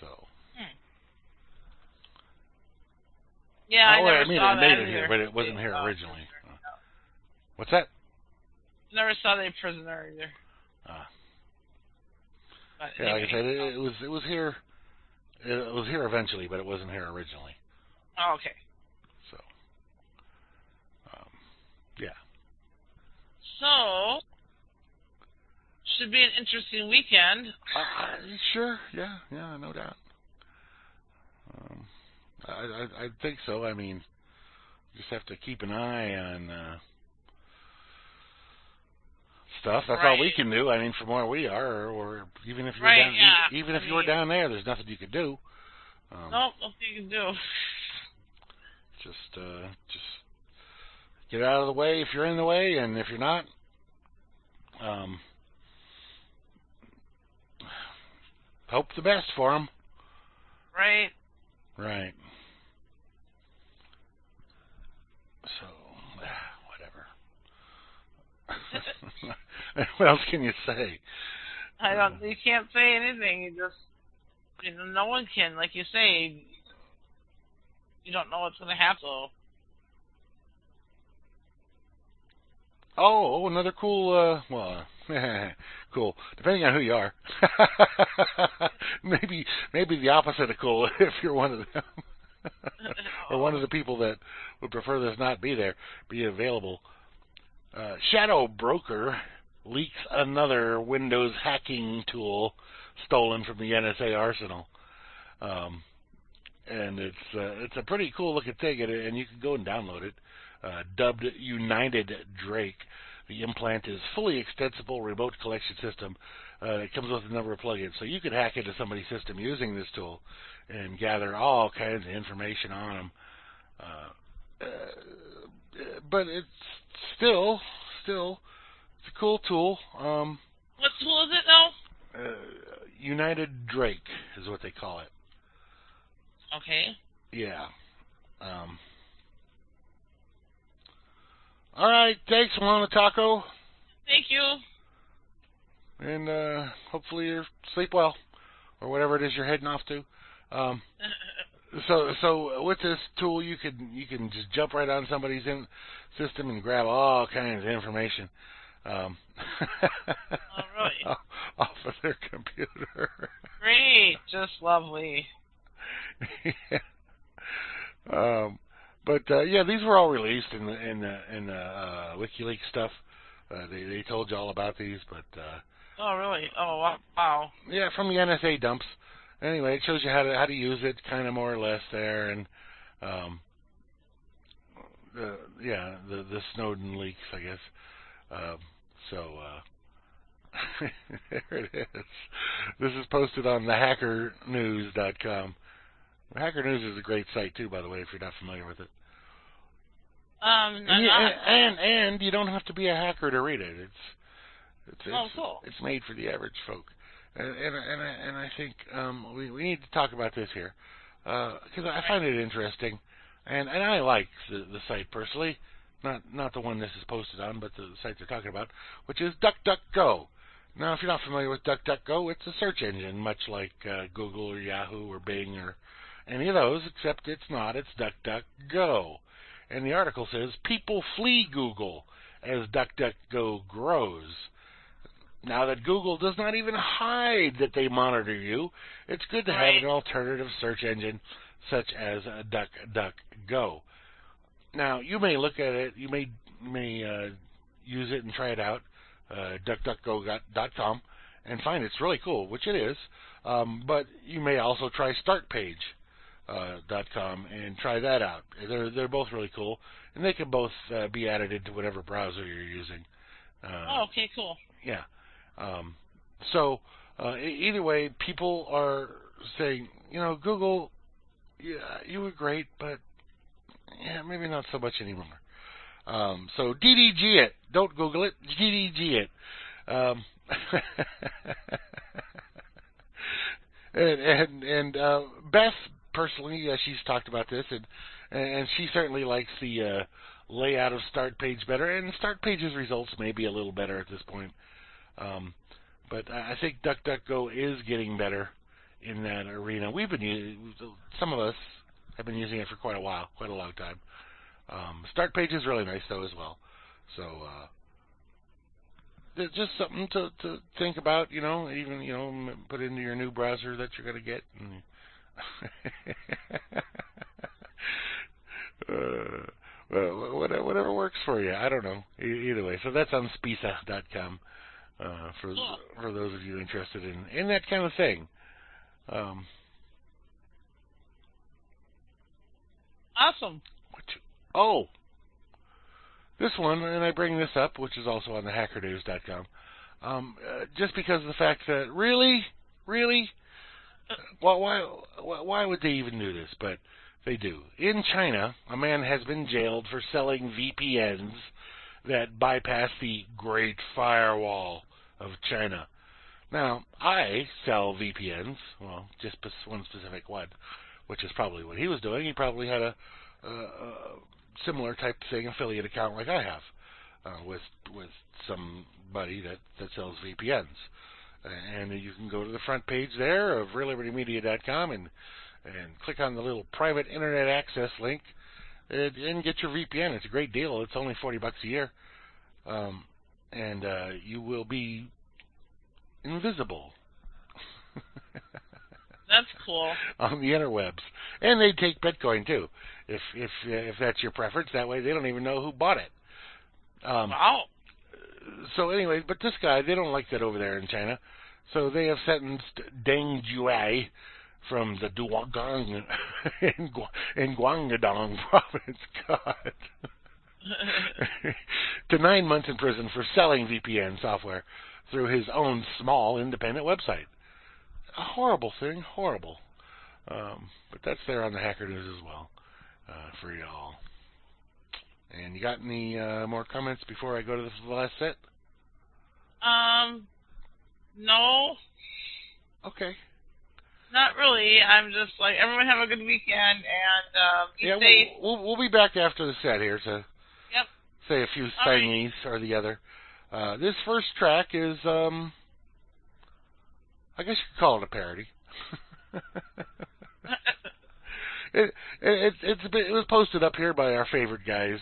So. Yeah, I never saw it that made it either. here, but it wasn't here originally. What's that? Never saw The Prisoner either. Yeah, anyway. like I said, it was here. It was here eventually, but it wasn't here originally. Oh, okay. So, yeah. So, should be an interesting weekend. Sure. Yeah, no doubt. I think so. I mean, you just have to keep an eye on stuff. That's all we can do. I mean, from where we are, or even if you're down, even if you were down there, there's nothing you could do. Nope, nothing you can do. Just get out of the way if you're in the way, and if you're not, hope the best for them. Right. Right. So, whatever. What else can you say? You can't say anything. You just, no one can. Like you say, you don't know what's going to happen. Oh, another cool, cool. Depending on who you are. maybe the opposite of cool if you're one of them. Or one of the people that would prefer this not be available. Shadow Broker leaks another Windows hacking tool stolen from the NSA arsenal. And it's a pretty cool looking thing, and you can go and download it. Dubbed United Drake. The implant is fully extensible remote collection system. It comes with a number of plugins, so you could hack into somebody's system using this tool and gather all kinds of information on them. But it's still it's a cool tool. What tool is it now? United Drake is what they call it. Okay. Yeah. All right, thanks, Juana Taco. Thank you. And hopefully you sleep well, or whatever it is you're heading off to. So with this tool, you can just jump right on somebody's system and grab all kinds of information really? off of their computer. Great, just lovely. Yeah. But yeah, these were all released in the WikiLeaks stuff. They told you all about these, but oh really? Oh wow. Yeah, from the NSA dumps. Anyway, it shows you how to use it, kind of more or less there, and the Snowden leaks, I guess. There it is. This is posted on thehackernews.com. Hacker News is a great site too, by the way, if you're not familiar with it. And you don't have to be a hacker to read it. Cool. It's made for the average folk. And I think we need to talk about this here because I find it interesting, and I like the site personally, not the one this is posted on, but the site they're talking about, which is DuckDuckGo. Now, if you're not familiar with DuckDuckGo, it's a search engine, much like Google or Yahoo or Bing or any of those, except it's not. It's DuckDuckGo. And the article says, people flee Google as DuckDuckGo grows. Now that Google does not even hide that they monitor you, it's good to have an alternative search engine such as DuckDuckGo. Now, you may look at it, you may use it and try it out, duckduckgo.com, and find it's really cool, which it is, but you may also try startpage.com and try that out. They're both really cool, and they can both be added into whatever browser you're using. Okay, cool. Yeah. So either way, people are saying, Google, yeah, you were great, but yeah, maybe not so much anymore. So DDG it. Don't Google it. DDG it. And Beth personally, she's talked about this, and she certainly likes the layout of Start Page better. And Start Page's results may be a little better at this point. But I think DuckDuckGo is getting better in that arena. We've been using, some of us have been using it for quite a while, quite a long time. Start Page is really nice though as well. So it's just something to think about, even put into your new browser that you're going to get. And whatever works for you. I don't know. Either way. So that's on spisa.com. For those of you interested in that kind of thing. Awesome. This one, and I bring this up, which is also on the hackernews.com, just because of the fact that really, well, why would they even do this? But they do. In China, a man has been jailed for selling VPNs that bypass the Great Firewall of China. Now, I sell VPNs, well, just one specific one, which is probably what he was doing. He probably had a similar type thing, affiliate account like I have, with somebody that sells VPNs. And you can go to the front page there of reallibertymedia.com and click on the little private internet access link and get your VPN. It's a great deal. It's only $40 a year. And you will be invisible. That's cool. On the interwebs. And they take Bitcoin too, if that's your preference. That way they don't even know who bought it. Wow. So anyway, but this guy, they don't like that over there in China. So they have sentenced Deng Juai from the Duogang in Guangdong province, God, to 9 months in prison for selling VPN software through his own small independent website. A horrible thing, horrible. But that's there on the Hacker News as well for y'all. And you got any more comments before I go to the last set? No. Okay. Not really. I'm just like, everyone have a good weekend, and be safe. We'll be back after the set here to say a few things or the other. This first track is, I guess you could call it a parody. It was posted up here by our favorite guys,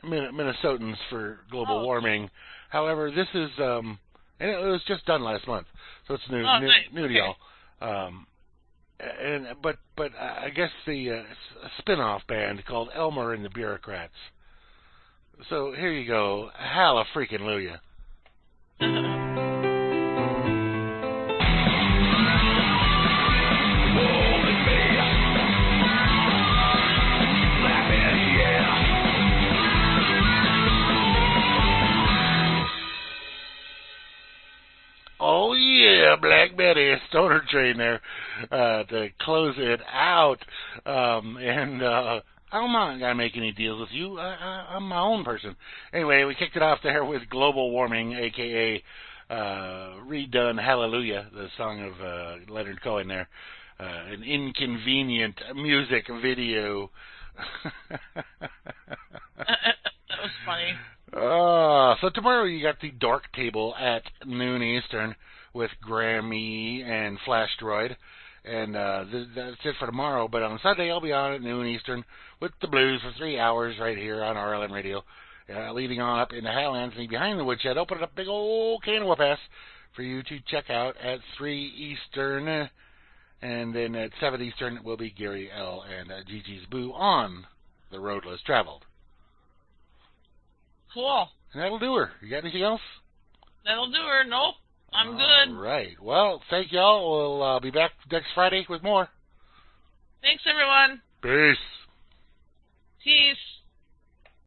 Minnesotans for global warming. However, this is, and it was just done last month, so it's new to y'all. But I guess the spin-off band called Elmer and the Bureaucrats. So here you go, Hallelujah. Oh yeah, Black Betty, Stoner Train there to close it out. And I'm not going to make any deals with you. I'm my own person. Anyway, we kicked it off there with Global Warming, a.k.a. Redone Hallelujah, the song of Leonard Cohen there. An inconvenient music video. That was funny. So tomorrow you got the Dork Table at noon Eastern with Grammy and Flash Droid. And that's it for tomorrow. But on Sunday, I'll be on at noon Eastern with the blues for 3 hours right here on RLM Radio. Leading on up into Hal Anthony behind the woodshed. Opening up a big old can of whoop-ass for you to check out at 3 Eastern. And then at 7 Eastern will be Gary L. and Gigi's Boo on The Road Less Traveled. Cool. And that'll do her. You got anything else? That'll do her. Nope. I'm good. All right. Well, thank y'all. We'll be back next Friday with more. Thanks, everyone. Peace. Peace.